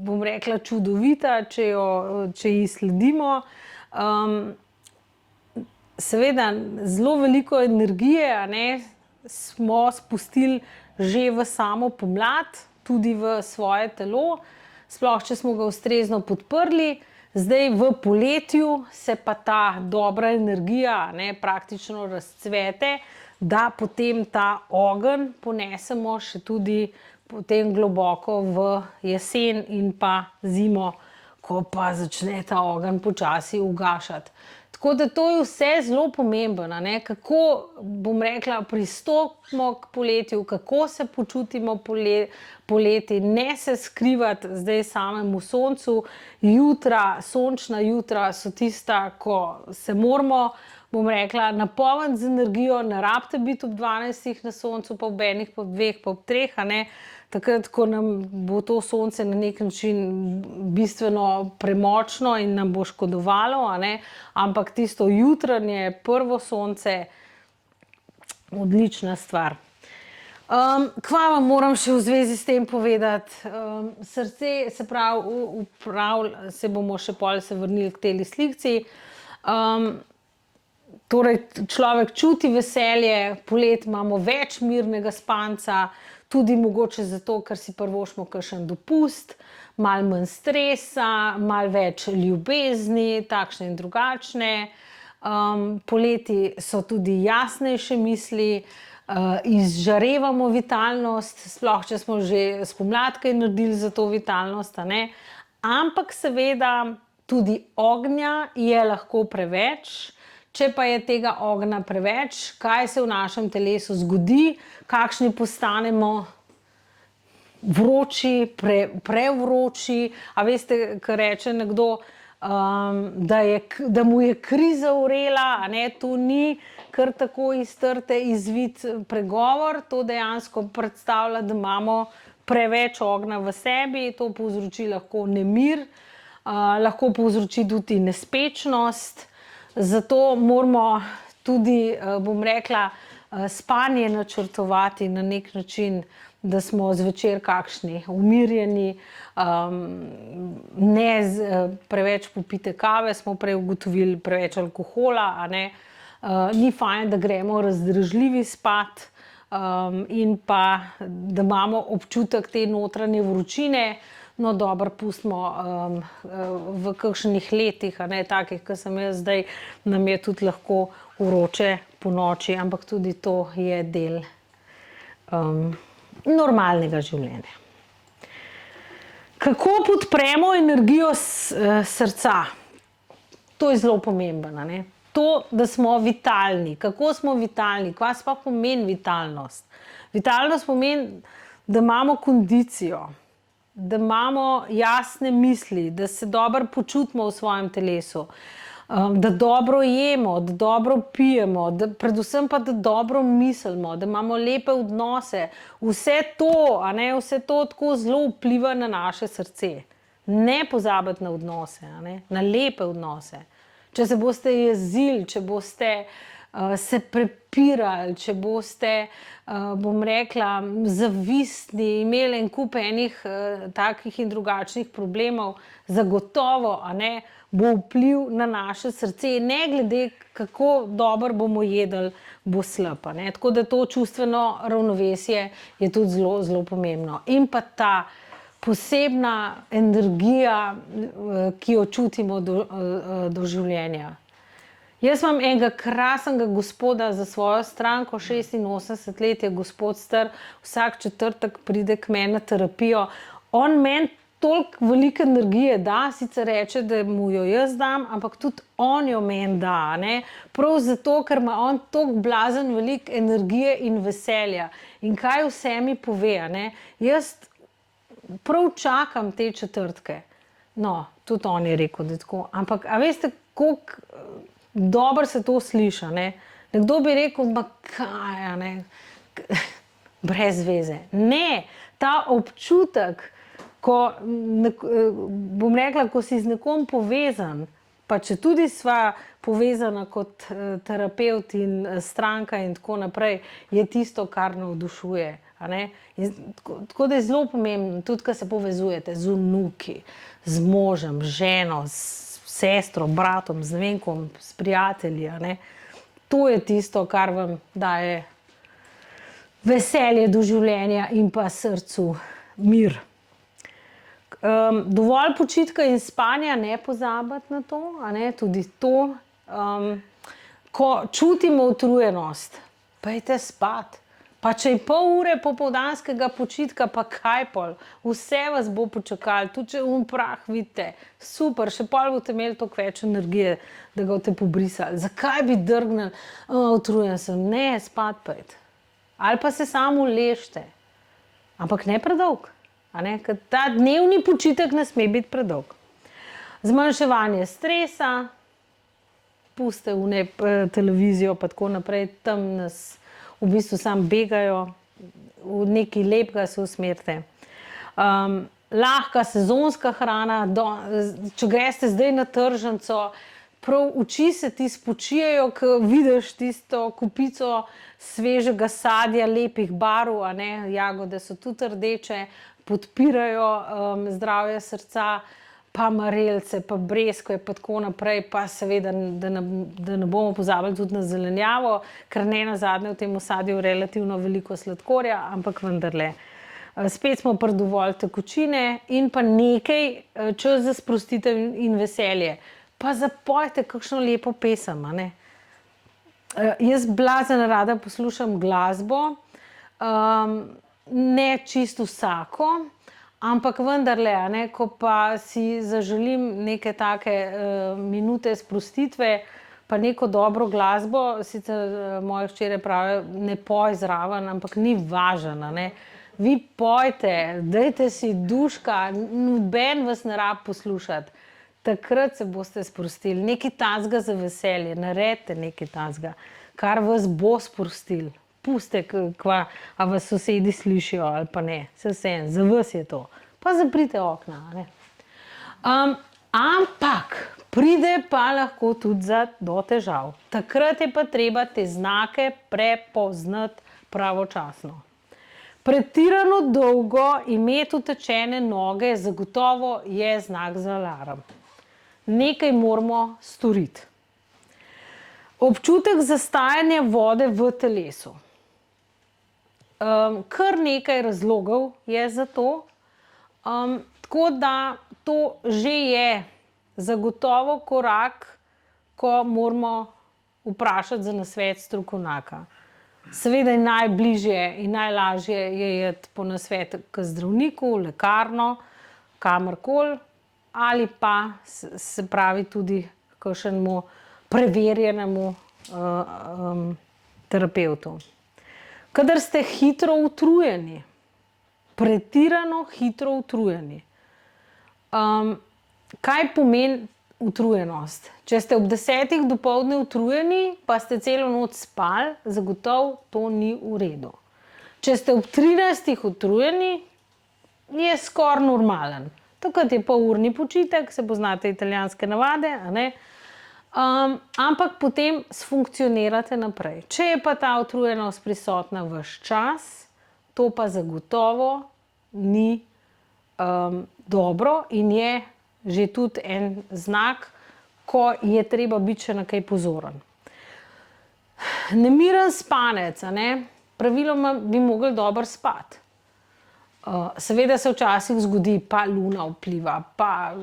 bom rekla, čudovita, če ji sledimo. Seveda, zelo veliko energije, a ne, smo spustili že v samo pomlad, tudi v svoje telo, sploh če smo ga ustrezno podprli. Zdaj v poletju se pa ta dobra energija, ne, praktično razcvete, da potem ta ogenj ponesemo še tudi potem globoko v jesen in pa zimo, ko pa začne ta ogenj počasi ugašati. Tako da to je vse zelo pomembno, ne, kako, bom rekla, pristopimo k poletju, kako se počutimo poleti, ne se skrivati zdaj samemu soncu. Sončna jutra so tista, ko se moramo, bom rekla, napolniti z energijo, ne rabite biti ob 12 na soncu, pa ob 1, pa ob 2, pa ob 3, a ne. Takrat, ko nam bo to sonce na nek način bistveno premočno in nam bo škodovalo, a ne, ampak tisto jutranje prvo sonce, odlična stvar. Kva vam moram še v zvezi s tem povedati? Srce, se pravi, se bomo še pol se vrnili k tej slikci. Torej, človek čuti veselje, poleti imamo več mirnega spanca, tudi mogoče zato, ker si privoščimo kakšen dopust, malo manj stresa, malo več ljubezni, takšne in drugačne. Poleti so tudi jasnejše misli, izžarevamo vitalnost, sploh če smo že spomladi kaj naredili za to vitalnost, a ne. Ampak seveda tudi ognja je lahko preveč. Če pa je tega ognja preveč, kaj se v našem telesu zgodi, kakšni postanemo vroči, prevroči. A veste, ko reče nekdo, da mu je kri zavrela, a ne, to ni kar tako iz trte izvit pregovor, to dejansko predstavlja, da imamo preveč ognja v sebi, to povzroči lahko nemir, lahko povzroči tudi nespečnost. Zato moramo tudi, bom rekla, spanje načrtovati na nek način, da smo zvečer kakšni umirjeni, ne preveč popite kave, smo prej ugotovili, preveč alkohola, a ne. Ni fajn, da gremo razdražljivi spat, in pa, da imamo občutek te notranje vročine. No, dobro, pustimo v kakšnih letih, a ne, takih, kot sem jaz zdaj, nam je tudi lahko vroče ponoči, ampak tudi to je del normalnega življenja. Kako podpremo energijo srca? To je zelo pomembno, a ne. To, da smo vitalni. Kako smo vitalni? Kaj sploh pomeni vitalnost? Vitalnost pomeni, da imamo kondicijo, da imamo jasne misli, da se dobro počutimo v svojem telesu, da dobro jemo, da dobro pijemo, predvsem pa, da dobro mislimo, da imamo lepe odnose. Vse to, a ne, vse to tako zelo vpliva na naše srce. Ne pozabiti na odnose, a ne, na lepe odnose. Če se boste jezili, če boste se prepirali, če boste, bom rekla, zavistni, imeli en kup enih takih in drugačnih problemov, zagotovo, a ne, bo vpliv na naše srce, ne glede, kako dobro bomo jedli, bo slab, a ne. Tako da to čustveno ravnovesje je tudi zelo, zelo pomembno. In pa ta posebna energija, ki jo čutimo do življenja. Jaz imam enega krasnega gospoda za svojo stranko, 86 let je gospod star, vsak četrtek pride k meni na terapijo. On meni toliko velike energije da, sicer reče, da mu jo jaz dam, ampak tudi on jo meni da, ne. Prav zato, ker ima on toliko blazen veliko energije in veselja. In kaj vse mi pove, a ne. Jaz prav čakam te četrtke. No, tudi on je rekel, da je tako. Ampak, a veste, koliko dobro se to sliši, ne. Nekdo bi rekel, ma kaj, a ne, brez veze. Ne, ta občutek, ko, bom rekla, ko si z nekom povezan, pa če tudi sva povezana kot terapevt in stranka in tako naprej, je tisto, kar navdušuje, a ne. In tako da je zelo pomembno, tudi ko se povezujete z vnuki, z možem, ženo, sestro, bratom, z ne vem kom, s prijatelji, a ne. To je tisto, kar vam daje veselje do življenja in pa srcu mir. Dovolj počitka in spanja, ne pozabiti na to, a ne, tudi to. Ko čutimo utrujenost, pojdite spat. Pa če je pol ure popoldanskega počitka, pa kaj pol, vse vas bo počakalo, tudi če prah vidite, super, še pol boste imeli toliko več energije, da ga boste pobrisali. Zakaj bi drgnili, utrujen sem, ne, spat pojdite. Ali pa se samo uležite, ampak ne predolg, a ne, ker ta dnevni počitek ne sme biti predolg. Zmanjševanje stresa, pustite televizijo pa tako naprej, tam nas v bistvu samo begajo, v nekaj lepega se usmerite. Lahka sezonska hrana, če greste zdaj na tržnico, prav oči se ti spočijejo, ko vidiš tisto kupico svežega sadja, lepih barv, a ne, jagode so tudi rdeče, podpirajo zdravje srca, pa marelice, pa breskve, pa tako naprej, pa seveda, da ne bomo pozabili tudi na zelenjavo, ker ne nazadnje v tem sadju relativno veliko sladkorja, ampak vendarle. Spet smo pri dovolj tekočine in pa nekaj čas za sprostitev in veselje. Pa zapojte kakšno lepo pesem, a ne. Jaz blazno rada poslušam glasbo, ne čisto vsako, ampak vendarle, a ne, ko pa si zaželim neke take minute sprostitve, pa neko dobro glasbo, sicer moje hčere pravijo, ne poj zraven, ampak ni važno, a ne. Vi pojte, dajte si duška, noben vas ne rabi poslušati. Takrat se boste sprostili. Nekaj takega za veselje, naredite nekaj takega, kar vas bo sprostili. Pustite, a vas sosedi slišijo ali pa ne. Vseeno, za vas je to. Pa zaprite okna, a ne. Ampak pride pa lahko tudi do težav. Takrat je pa treba te znake prepoznati pravočasno. Pretirano dolgo imeti utečene noge zagotovo je znak za alarm. Nekaj moramo storiti. Občutek zastajanja vode v telesu. Kar nekaj razlogov je za to. Tako da to že je zagotovo korak, ko moramo vprašati za nasvet strokovnjaka. Seveda je najbližje in najlažje je iti po nasvet k zdravniku, lekarno, kamorkoli, ali pa se pravi tudi kakšnemu preverjenemu terapevtu. Kadar ste hitro utrujeni, pretirano hitro utrujeni. Kaj pomeni utrujenost? Če ste ob 10 dopoldne utrujeni, pa ste celo noč spali, zagotovo to ni v redu. Če ste ob 13 utrujeni, je skoraj normalen. Takrat je polurni počitek, se poznate italijanske navade, a ne? ampak potem sfunkcionirate naprej. Če je pa ta utrujenost prisotna ves čas, to pa zagotovo ni dobro in je že tudi en znak, ko je treba biti še na kaj pozoren. Nemiren spanec, praviloma bi mogli dobro spati. Seveda se včasih zgodi, pa luna vpliva, pa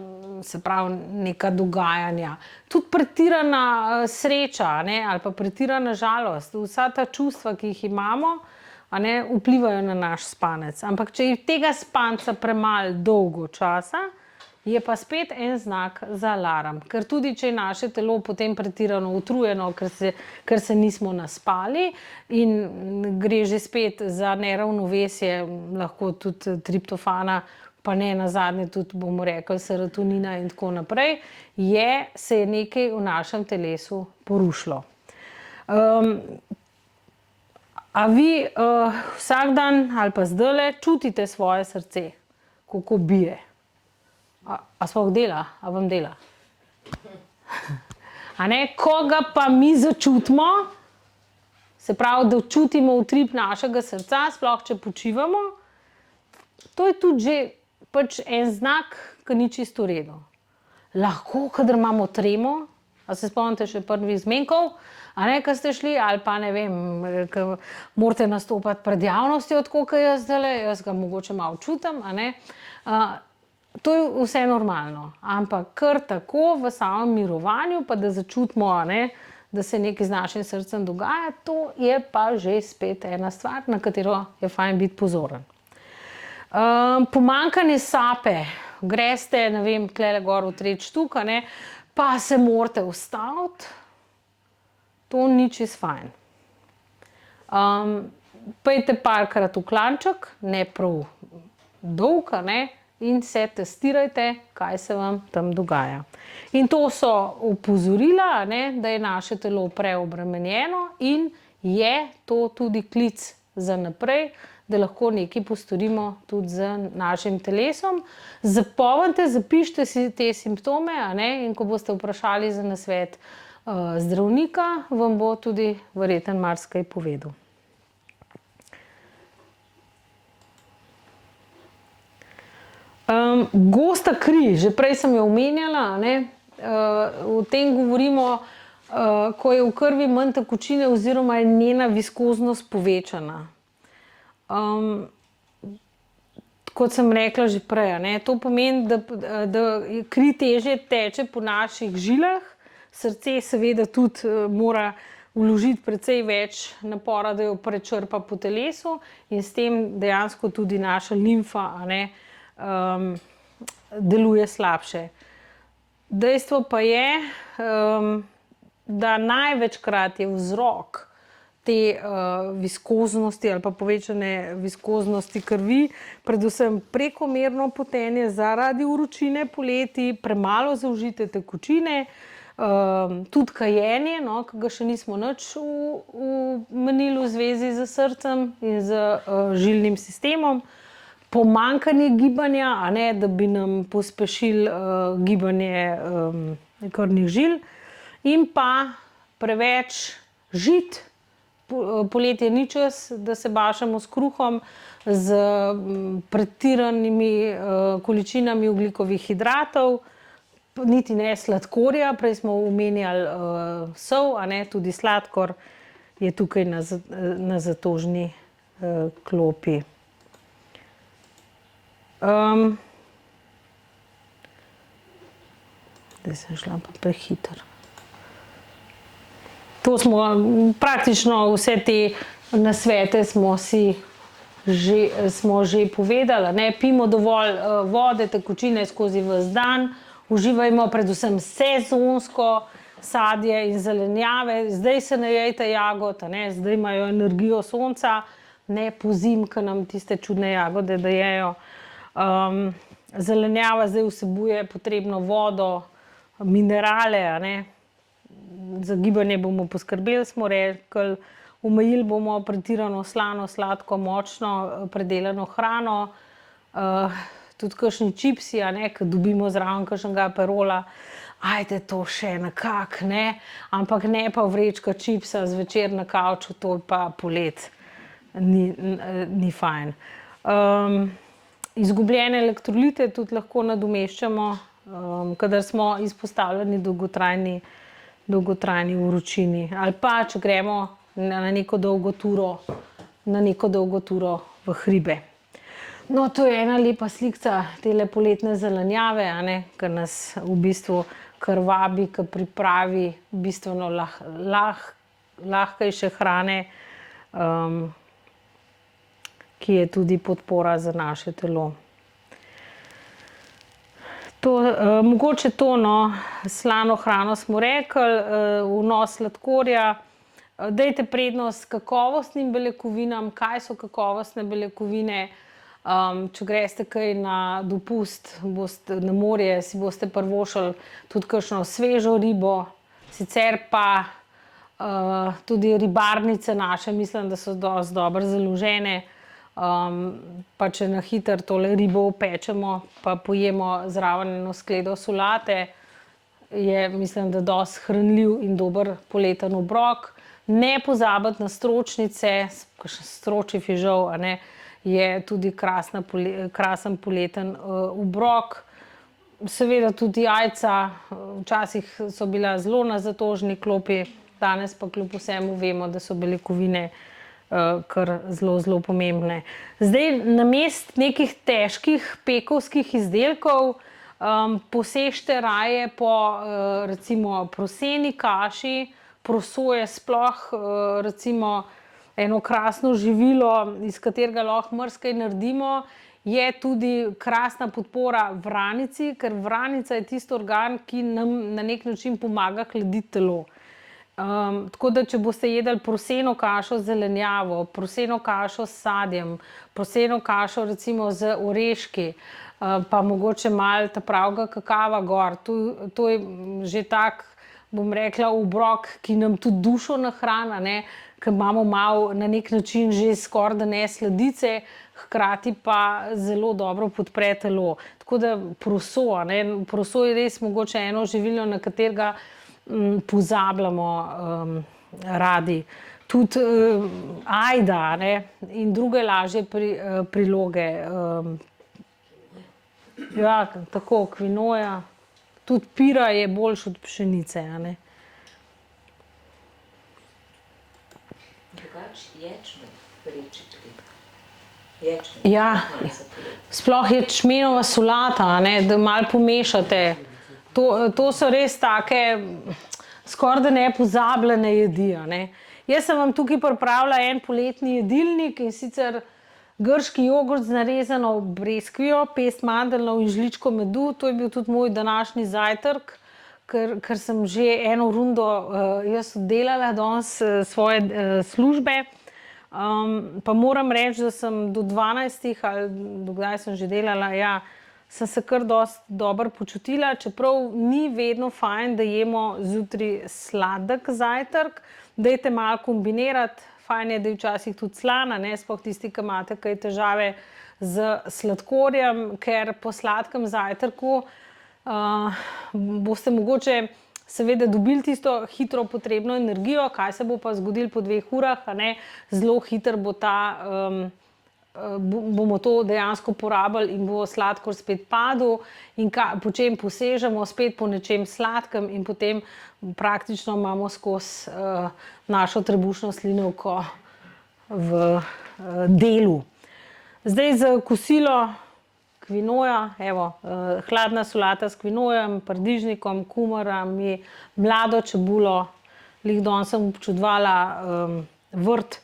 se pravi neka dogajanja. Tudi pretirana sreča, ali pa pretirana žalost, vsa ta čustva, ki jih imamo, vplivajo na naš spanec. Ampak če je tega spanca premalo dolgo časa, je pa spet en znak za alarm. Ker tudi, če je naše telo potem pretirano utrujeno, ker se nismo naspali in gre že spet za neravnovesje, lahko tudi triptofana, pa ne nazadnje tudi, bomo rekli, serotonina in tako naprej, se je nekaj v našem telesu porušilo. A vi vsak dan ali pa zdajle čutite svoje srce, kako bije? A sploh dela? A vam dela? Ko ga pa mi začutimo, se pravi, da čutimo utrip našega srca, sploh če počivamo, to je tudi že pač en znak, ki ni čisto v redu. Lahko, kadar imamo tremo, a se spomnite še prvih zmenkov, ko ste šli, ali pa ne vem, ko morate nastopati pred javnostjo, tako kot jaz zdajle, jaz ga mogoče malo čutim, to je vse normalno, ampak kar tako v samem mirovanju, pa da začutimo, da se nekaj z našim srcem dogaja, to je pa že spet ena stvar, na katero je fajn biti pozoren. Pomanjkanje sape, greste, ne vem, tlele gor v tretji štuk, pa se morate ustaviti, to ni čisto fajn. Pejte parkrat v klanček, ne prav dolg, in se testirajte, kaj se vam tam dogaja. In to so opozorila, da je naše telo preobremenjeno in je to tudi klic za naprej, da lahko nekaj postorimo tudi z našim telesom. Zapomnite, zapišite si te simptome, in ko boste vprašali za nasvet zdravnika, vam bo tudi verjetno marsikaj povedal. Gosta kri, že prej sem jo omenjala, o tem govorimo, ko je v krvi manj tekočine oziroma je njena viskoznost povečana. Kot sem rekla že prej, to pomeni, da kri težje teče po naših žilah, srce seveda tudi mora vložiti precej več napora, da jo prečrpa po telesu in s tem dejansko tudi naša limfa, deluje slabše. Dejstvo pa je, da največkrat je vzrok te viskoznosti ali pa povečane viskoznosti krvi, predvsem prekomerno potenje zaradi vročine poleti, premalo zaužite tekočine, tudi kajenje, ki ga še nismo nič omenili v zvezi z srcem in z žilnim sistemom, pomanjkanje gibanja, da bi nam pospešili gibanje krvnih žil, in pa preveč žit. Poletje ni čas, da se bašamo s kruhom, z pretiranimi količinami ogljikovih hidratov, niti ne sladkorja, prej smo omenjali sol, tudi sladkor je tukaj na zatožni klopi. Zdaj sem šla pa prehitro. To smo praktično vse te nasvete smo že povedali, pijmo dovolj vode, tekočine skozi ves dan, uživajmo predvsem sezonsko sadje in zelenjave, zdaj se najejte jagod, zdaj imajo energijo sonca, ne pozimi, ko nam tiste čudne jagode dajejo. Zelenjava zdaj vsebuje potrebno vodo, minerale, za gibanje bomo poskrbeli, smo rekli, omejili bomo pretirano slano, sladko, močno predelano hrano, tudi kakšni čipsi, ko dobimo zraven kakšnega aperola, ajde to še nekako, ne, ampak ne pa vrečka čipsa zvečer na kavču, to pa polet ni fajn. Izgubljene elektrolite tudi lahko nadomeščamo, kadar smo izpostavljeni dolgotrajni vročini. Ali pa, če gremo na neko dolgo turo v hribe. No, to je ena lepa slika tele poletne zelenjave, a ne, ker nas v bistvu kar vabi k pripravi bistveno lahkejše hrane, ki je tudi podpora za naše telo. Mogoče to, no, slano hrano smo rekli, vnos sladkorja. Dajte prednost kakovostnim beljakovinam. Kaj so kakovostne beljakovine? Če greste kaj na dopust, na morje, si boste privoščili tudi kakšno svežo ribo. Sicer pa tudi ribarnice naše, mislim, da so dosti dobro založene. Pa če na hitro tole ribo opečemo, pa pojemo zraven eno skledo solate, je, mislim, da dosti hranljiv in dober poleten obrok. Ne pozabiti na stročnice, kakšen stročji fižol, a ne, je tudi krasen poleten obrok. Seveda tudi jajca, včasih so bila zelo na zatožni klopi, danes pa kljub vsemu vemo, da so beljakovine kar zelo pomembne. Zdaj, namesto nekih težkih pekovskih izdelkov, posežite raje po recimo proseni kaši. Proso je sploh recimo eno krasno živilo, iz katerega lahko marsikaj naredimo. Je tudi krasna podpora vranici, ker vranica je tisti organ, ki nam na nek način pomaga hladiti telo. Tako da, če boste jedli proseno kašo z zelenjavo, proseno kašo s sadjem, proseno kašo recimo z oreški, pa mogoče malo ta pravega kakava gor, to je že tak, bom rekla, obrok, ki nam tudi dušo nahrani, ne, ker imamo malo na nek način že skoraj da ne sladice, hkrati pa zelo dobro podpre telo. Tako da proso, ne, proso je res mogoče eno živilo, na katerega pozabljamo radi. Tudi ajda, ne, in druge lažje priloge. Ja, tako, kvinoja. Tudi pira je boljša od pšenice, a ne. Drugače ječmen vrečki. Ječmen. Ja, sploh ječmenova solata, a ne, da malo pomešate. To so res take skoraj da nepozabljene jedi, a ne. Jaz sem vam tukaj pripravila en poletni jedilnik, in sicer grški jogurt z narezano breskvijo, pest mandeljnov in žličko medu. To je bil tudi moj današnji zajtrk, ker sem že eno rundo jaz oddelala danes svoje službe. Pa moram reči, da sem do 12 ali do kdaj sem že delala, ja, sem se kar dosti dobro počutila, čeprav ni vedno fajn, da jemo zjutraj sladek zajtrk. Dajte malo kombinirati. Fajn je, da je včasih tudi slana, ne, sploh tisti, ki imate kaj težave z sladkorjem, ker po sladkem zajtrku boste mogoče seveda dobili tisto hitro potrebno energijo, kaj se bo pa zgodilo po 2 urah, a ne, zelo hitro bo bomo to dejansko porabili in bo sladkor spet padel, in po čem posežemo, spet po nečem sladkem, in potem praktično imamo skozi našo trebušno slinavko v delu. Zdaj za kosilo kvinoja, evo, hladna solata s kvinojem, paradižnikom, kumarami, mlado čebulo. Glih danes sem občudovala vrt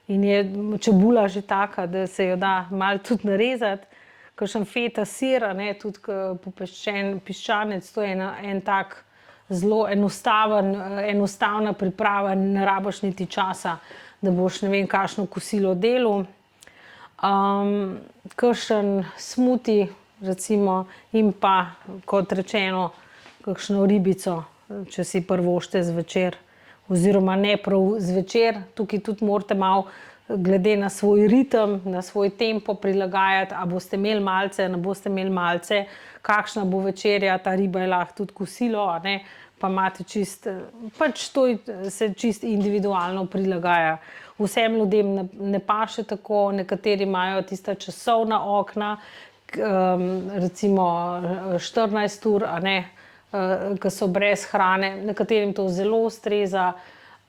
in je čebula že taka, da se jo da malo tudi narezati. Kakšen feta sir, ne, tudi popeščen piščanec, to je en tak zelo enostavna priprava, ne rabiš niti časa, da boš ne vem kakšno kosilo delal. Kakšen smuti recimo, in pa, kot rečeno, kakšno ribico, če si privoščite zvečer, oziroma ne prav zvečer. Tukaj tudi morate malo glede na svoj ritem, na svoj tempo prilagajati, a boste imeli malce, ne boste imeli malce, kakšna bo večerja, ta riba je lahko tudi kosilo, a ne, pa imate čist, pač to se čist individualno prilagaja. Vsem ljudem ne paše tako, nekateri imajo tista časovna okna, recimo 14 ur, a ne, ki so brez hrane, nekaterim to zelo ustreza,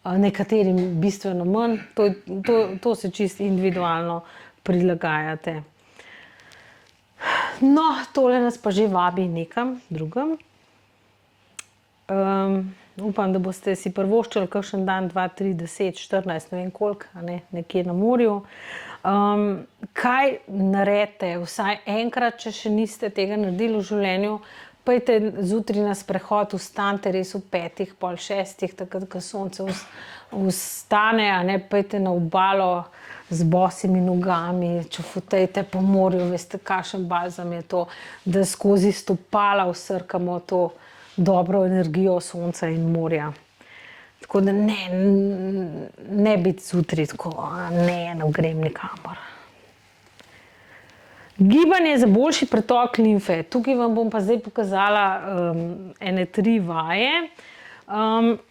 nekaterim bistveno manj, to se čist individualno prilagajate. No, tole nas pa že vabi nekam drugam. Upam, da boste si privoščili kakšen dan, 2, 3, 10, 14, ne vem koliko, a ne, nekje na morju. Kaj naredite, vsaj enkrat, če še niste tega naredili v življenju, pojdite zjutraj na sprehod, vstanite res v 5, pol 6, takrat, ko sonce vstane, a ne, pojdite na obalo z bosimi nogami, čofutejte po morju, veste, kakšen balzam je to, da skozi stopala vsrkamo to dobro energijo sonca in morja. Tako da ne biti zjutraj tako, ne grem nikamor. Gibanje za boljši pretok limfe. Tukaj vam bom pa zdaj pokazala ene 3 vaje.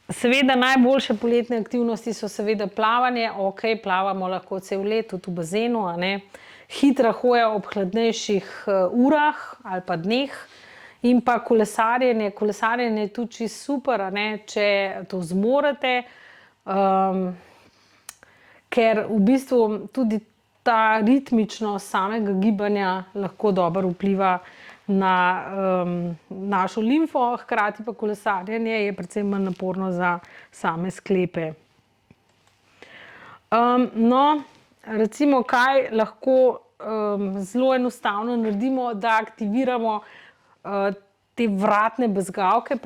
Seveda najboljše poletne aktivnosti so seveda plavanje, ok, plavamo lahko cel let, tudi v bazenu, a ne. Hitra hoja ob hladnejših urah ali pa dneh. In pa kolesarjenje. Kolesarjenje je tudi čisto super, a ne, če to zmorete, ker v bistvu tudi ta ritmičnost samega gibanja lahko dobro vpliva na našo limfo, hkrati pa kolesarjenje je predvsem manj naporno za same sklepe. No, recimo, kaj lahko zelo enostavno naredimo, da aktiviramo te vratne bezgavke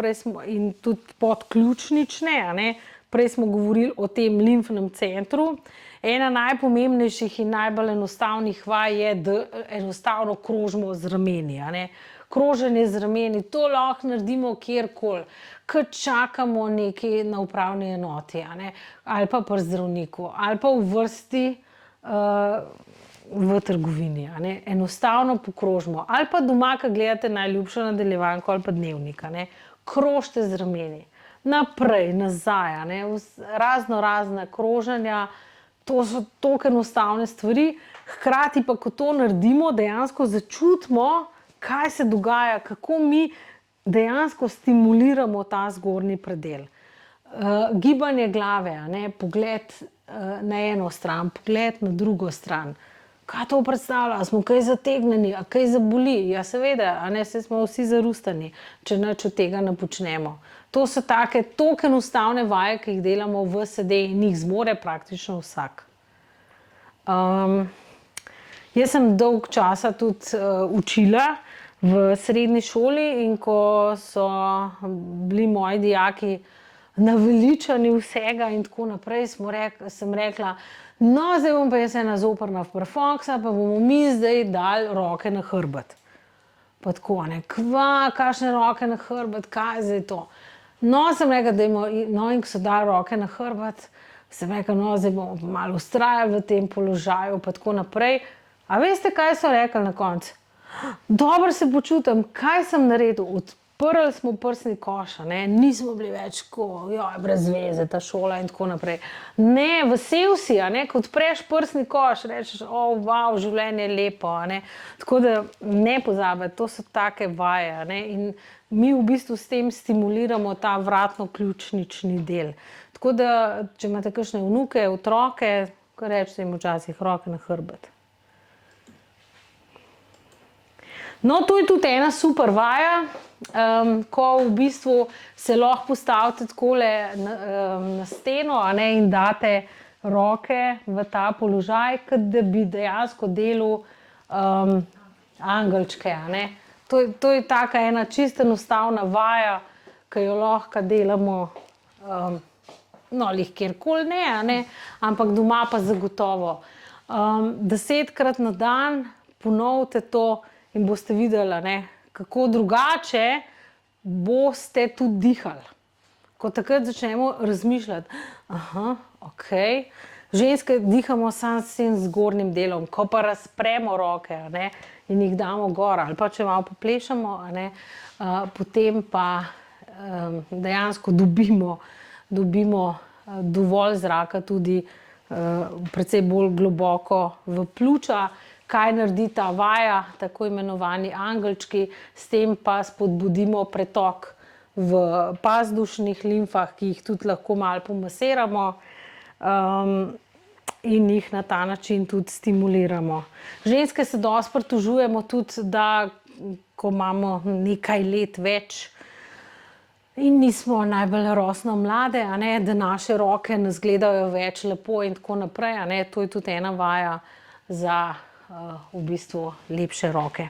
in tudi podključnične, a ne. Prej smo govorili o tem limfnem centru. Ena najpomembnejših in najbolj enostavnih vaj je, da enostavno krožimo z rameni, a ne. Kroženje z rameni, to lahko naredimo kjerkoli, ko čakamo nekaj na upravni enoti, a ne, ali pa pri zdravniku, ali pa v vrsti v trgovini, a ne. Enostavno pokrožimo. Ali pa doma, ko gledate najljubšo nadaljevanko ali pa dnevnik, a ne. Krožite z rameni. Naprej, nazaj, a ne. Razna kroženja, to so toliko enostavne stvari. Hkrati pa, ko to naredimo, dejansko začutimo, kaj se dogaja, kako mi dejansko stimuliramo ta zgornji predel. Gibanje glave, a ne. Pogled na eno stran, pogled na drugo stran. Kaj to predstavlja? A smo kaj zategnjeni, a kaj zaboli? Ja, seveda, a ne, saj smo vsi zarustani, če nič od tega ne počnemo. To so take toliko enostavne vaje, ki jih delamo v sede in jih zmore praktično vsak. Jaz sem dolg časa tudi učila v srednji šoli in ko so bili moji dijaki naveličani vsega in tako naprej, sem rekla, no, zdaj bom pa jaz ena zoprna prfoksa, pa bomo mi zdaj dali roke na hrbet. Pa tako, ne, kakšne roke na hrbet, kaj je zdaj to? No, sem rekla, no, in ko so dali roke na hrbet, sem rekla, no, zdaj bomo malo vztrajali v tem položaju, pa tako naprej. A veste, kaj so rekli na koncu? Dobro se počutim, kaj sem naredil? Odprli smo prsni koš, ne, nismo bili več tako, brez veze, ta šola in tako naprej. Ne, vesel si, a ne, ko odpreš prsni koš, rečeš, wow, življenje je lepo, a ne. Tako da ne pozabiti, to so take vaje, a ne, in mi v bistvu s tem stimuliramo ta vratno-ključnični del. Tako da, če imate kakšne vnuke, otroke, rečete jim včasih roke na hrbet. No, to je tudi ena super vaja, ko v bistvu se lahko postavite takole na steno, a ne, in date roke v ta položaj, kot da bi dejansko delal angelčke, a ne. To je taka ena čisto enostavna vaja, ki jo lahko delamo, no, lih kjerkoli ne, a ne, ampak doma pa zagotovo. 10-krat na dan ponovite to in boste videli, a ne, kako drugače boste tudi dihali. Ko takrat začnemo razmišljati, aha, ok, ženske dihamo samo s tem zgornjim delom, ko pa razpremo roke, a ne, in jih damo gor, ali pa če malo poplešamo, a ne, potem pa dejansko dobimo dovolj zraka tudi precej bolj globoko v pljuča. Kaj naredi ta vaja, tako imenovani angelčki, s tem pa spodbudimo pretok v pazdušnih limfah, ki jih tudi lahko malo pomasiramo in jih na ta način tudi stimuliramo. Ženske se dosti pritožujemo tudi, da ko imamo nekaj let več in nismo najbolj rosno mlade, a ne, da naše roke nas gledajo več lepo in tako naprej, a ne, to je tudi ena vaja za v bistvu lepše roke,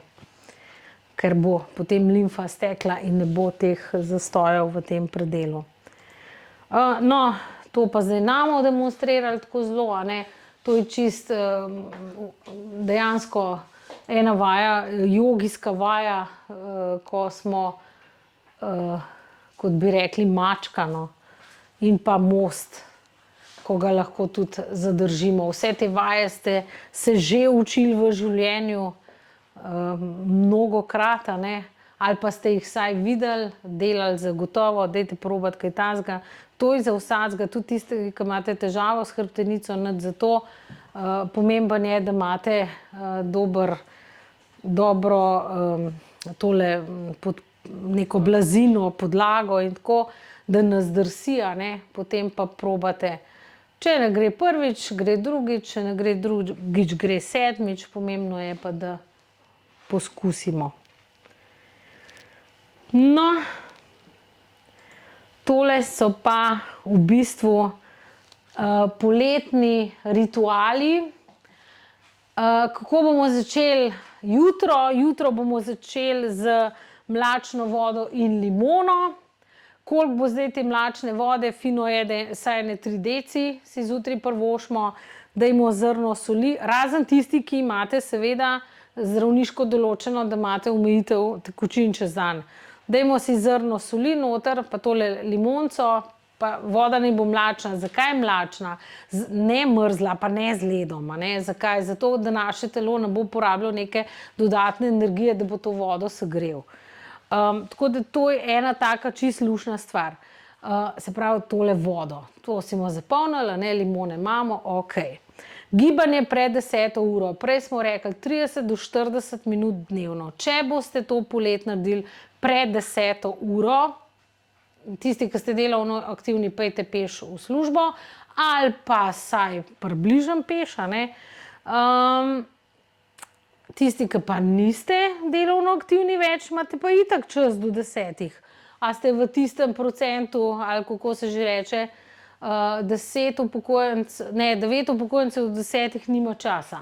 ker bo potem limfa stekla in ne bo teh zastojev v tem predelu. No, to pa zdaj namo demonstrirali tako zelo, a ne, to je čist dejansko ena vaja, jogijska vaja, ko smo, kot bi rekli, mačkano in pa most, ko ga lahko tudi zadržimo. Vse te vaje ste se že učili v življenju mnogokrat, a ne, ali pa ste jih vsaj videli, delali zagotovo, dajte probati kaj takega. To je za vsakega, tudi tisti, ki imate težavo s hrbtenico, nič za to. Pomemben je, da imate dobro tole neko blazino, podlago in tako, da nas drsi, a ne, potem pa probate. Če ne gre prvič, gre drugič, če ne gre drugič, gre sedmič, pomembno je pa, da poskusimo. No, tole so pa v bistvu poletni rituali. Kako bomo začeli jutro? Jutro bomo začeli z mlačno vodo in limono. Koliko bo zdaj te mlačne vode, fino je, da vsaj 3 deci si zjutraj privoščimo, dajmo zrno soli, razen tisti, ki imate seveda zdravniško določeno, da imate omejitev tekočin čez dan. Dajmo si zrno soli noter, pa tole limonco, pa voda naj bo mlačna. Zakaj mlačna? Ne mrzla, pa ne z ledom, a ne? Zakaj? Zato, da naše telo ne bo porabilo neke dodatne energije, da bo to vodo segrel. Tako da to je ena taka čisto luštna stvar. Se pravi, tole vodo. To si bomo zapolnili, ne, limone imamo, ok. Gibanje pred 10. uro. Prej smo rekli 30 do 40 minut dnevno. Če boste to polet naredili pred 10. uro, tisti, ki ste delovno aktivni, pejte peš v službo, ali pa saj približno peš, a ne. Tisti, ki pa niste delovno aktivni več, imate pa itak čas do 10. A ste v tistem procentu, ali kako se že reče, 9 upokojencev od 10 nima časa.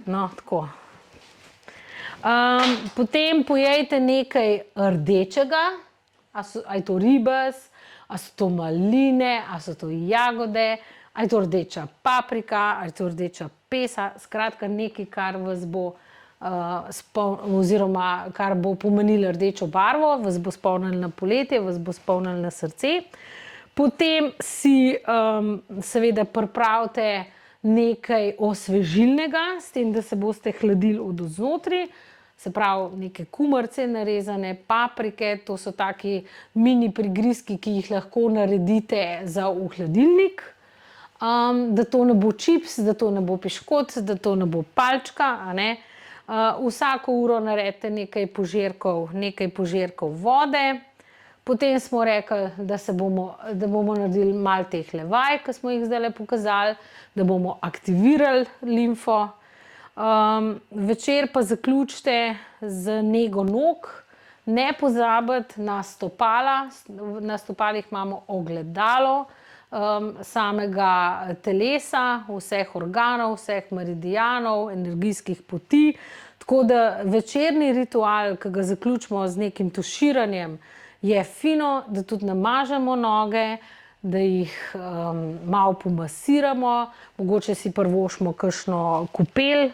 No, tako. Potem pojejte nekaj rdečega, a je to ribez, a so to maline, a so to jagode, a je to rdeča paprika, a je to rdeča pesa, skratka nekaj, kar vas bo oziroma kar bo pomenilo rdečo barvo, vas bo spomnilo na poletje, vas bo spomnilo na srce. Potem si seveda pripravite nekaj osvežilnega, s tem, da se boste hladili od znotraj, se pravi neke kumarice narezane, paprike, to so taki mini prigrizki, ki jih lahko naredite za v hladilnik. Da to ne bo čips, da to ne bo piškot, da to ne bo palčka, a ne. Vsako uro naredite nekaj požirkov vode. Potem smo rekli, da bomo naredili malo teh vaj, ki smo jih zdajle pokazali, da bomo aktivirali limfo. Večer pa zaključite z nego nog. Ne pozabiti na stopala, na stopalih imamo ogledalo samega telesa, vseh organov, vseh meridianov, energijskih poti. Tako da večerni ritual, ki ga zaključimo z nekim tuširanjem, je fino, da tudi namažemo noge, da jih malo pomasiramo, mogoče si privoščimo kakšno kopel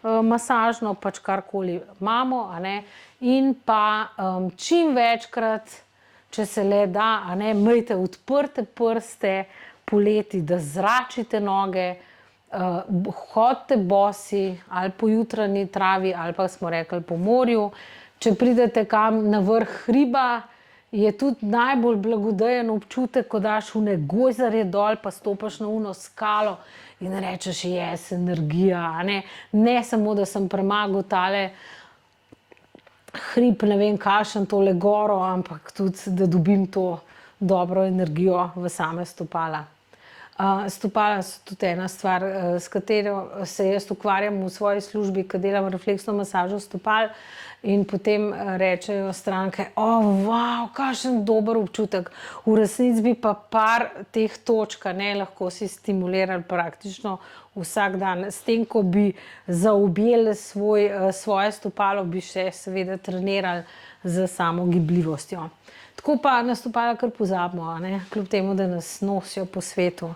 masažno, pač karkoli imamo, a ne. In pa čim večkrat, če se le da, a ne, imejte odprte prste, poleti, da zračite noge, hodite bosi ali po jutranji travi ali pa smo rekli po morju. Če pridete kam na vrh hriba, je tudi najbolj blagodejen občutek, ko daš une gojzarje dol, pa stopaš na uno skalo in rečeš, yes, energija, ne samo, da sem premagal tale hrib, ne vem kakšen, tole goro, ampak tudi, da dobim to dobro energijo v same stopala. Stopala so tudi ena stvar, s katero se jaz ukvarjam v svoji službi, ko delam refleksno masažo stopal in potem rečejo stranke, wow, kakšen dober občutek, v resnici bi pa par teh točk lahko si stimulirali praktično vsak dan. S tem, ko bi zaobjeli svoje stopalo, bi še seveda trenirali z samo gibljivostjo. Tako pa na stopala kar pozabimo, kljub temu, da nas nosijo po svetu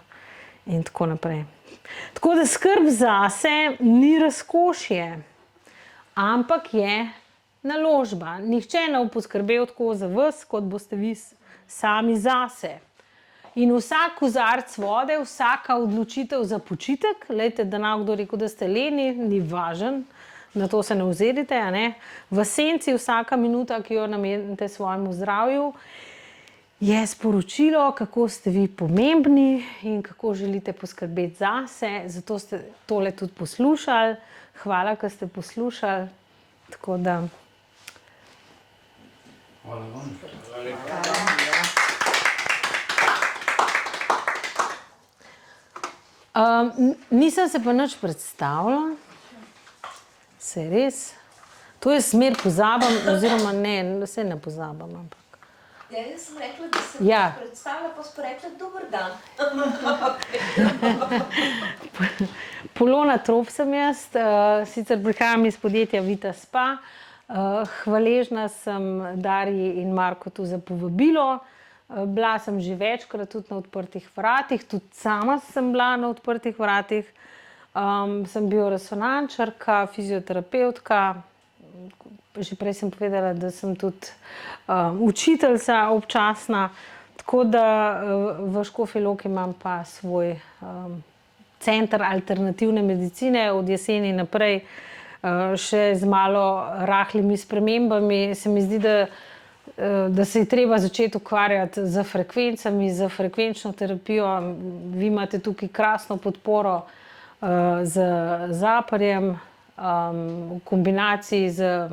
in tako naprej. Tako da skrb zase ni razkošje, ampak je naložba. Nihče ne bo poskrbel tako za vas, kot boste vi sami zase. In vsak kozarec vode, vsaka odločitev za počitek, glejte, da nam kdo rekel, da ste leni, ni važen, na to se ne ozirite, v senci vsaka minuta, ki jo namenite svojemu zdravju, je sporočilo, kako ste vi pomembni in kako želite poskrbeti zase, zato ste tole tudi poslušali. Hvala, ker ste poslušali. Tako da... Hvala vam. Nisem se pa nič predstavila. Se res? To je smer pozabam, oziroma ne, se ne pozabam, ampak. Ja, jaz sem rekla, da se predstavlja, pa smo rekla, dober dan. Polona Trop sem jaz, sicer prihajam iz podjetja Vita Spa. Hvaležna sem Darji in Markotu za povabilo. Bila sem že večkrat tudi na odprtih vratih, tudi sama sem bila na odprtih vratih. Sem bioresonančarka, fizioterapevtka. Že prej sem povedala, da sem tudi učiteljica občasna, tako da v Škofji Loki imam pa svoj center alternativne medicine od jeseni naprej, še z malo rahlimi spremembami. Se mi zdi, da se je treba začeti ukvarjati z frekvencami, z frekvenčno terapijo. Vi imate tukaj krasno podporo z Zaparjem, v kombinaciji z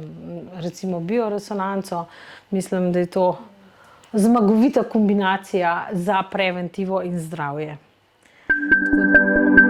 recimo bioresonanco. Mislim, da je to zmagovita kombinacija za preventivo in zdravje. Tako da...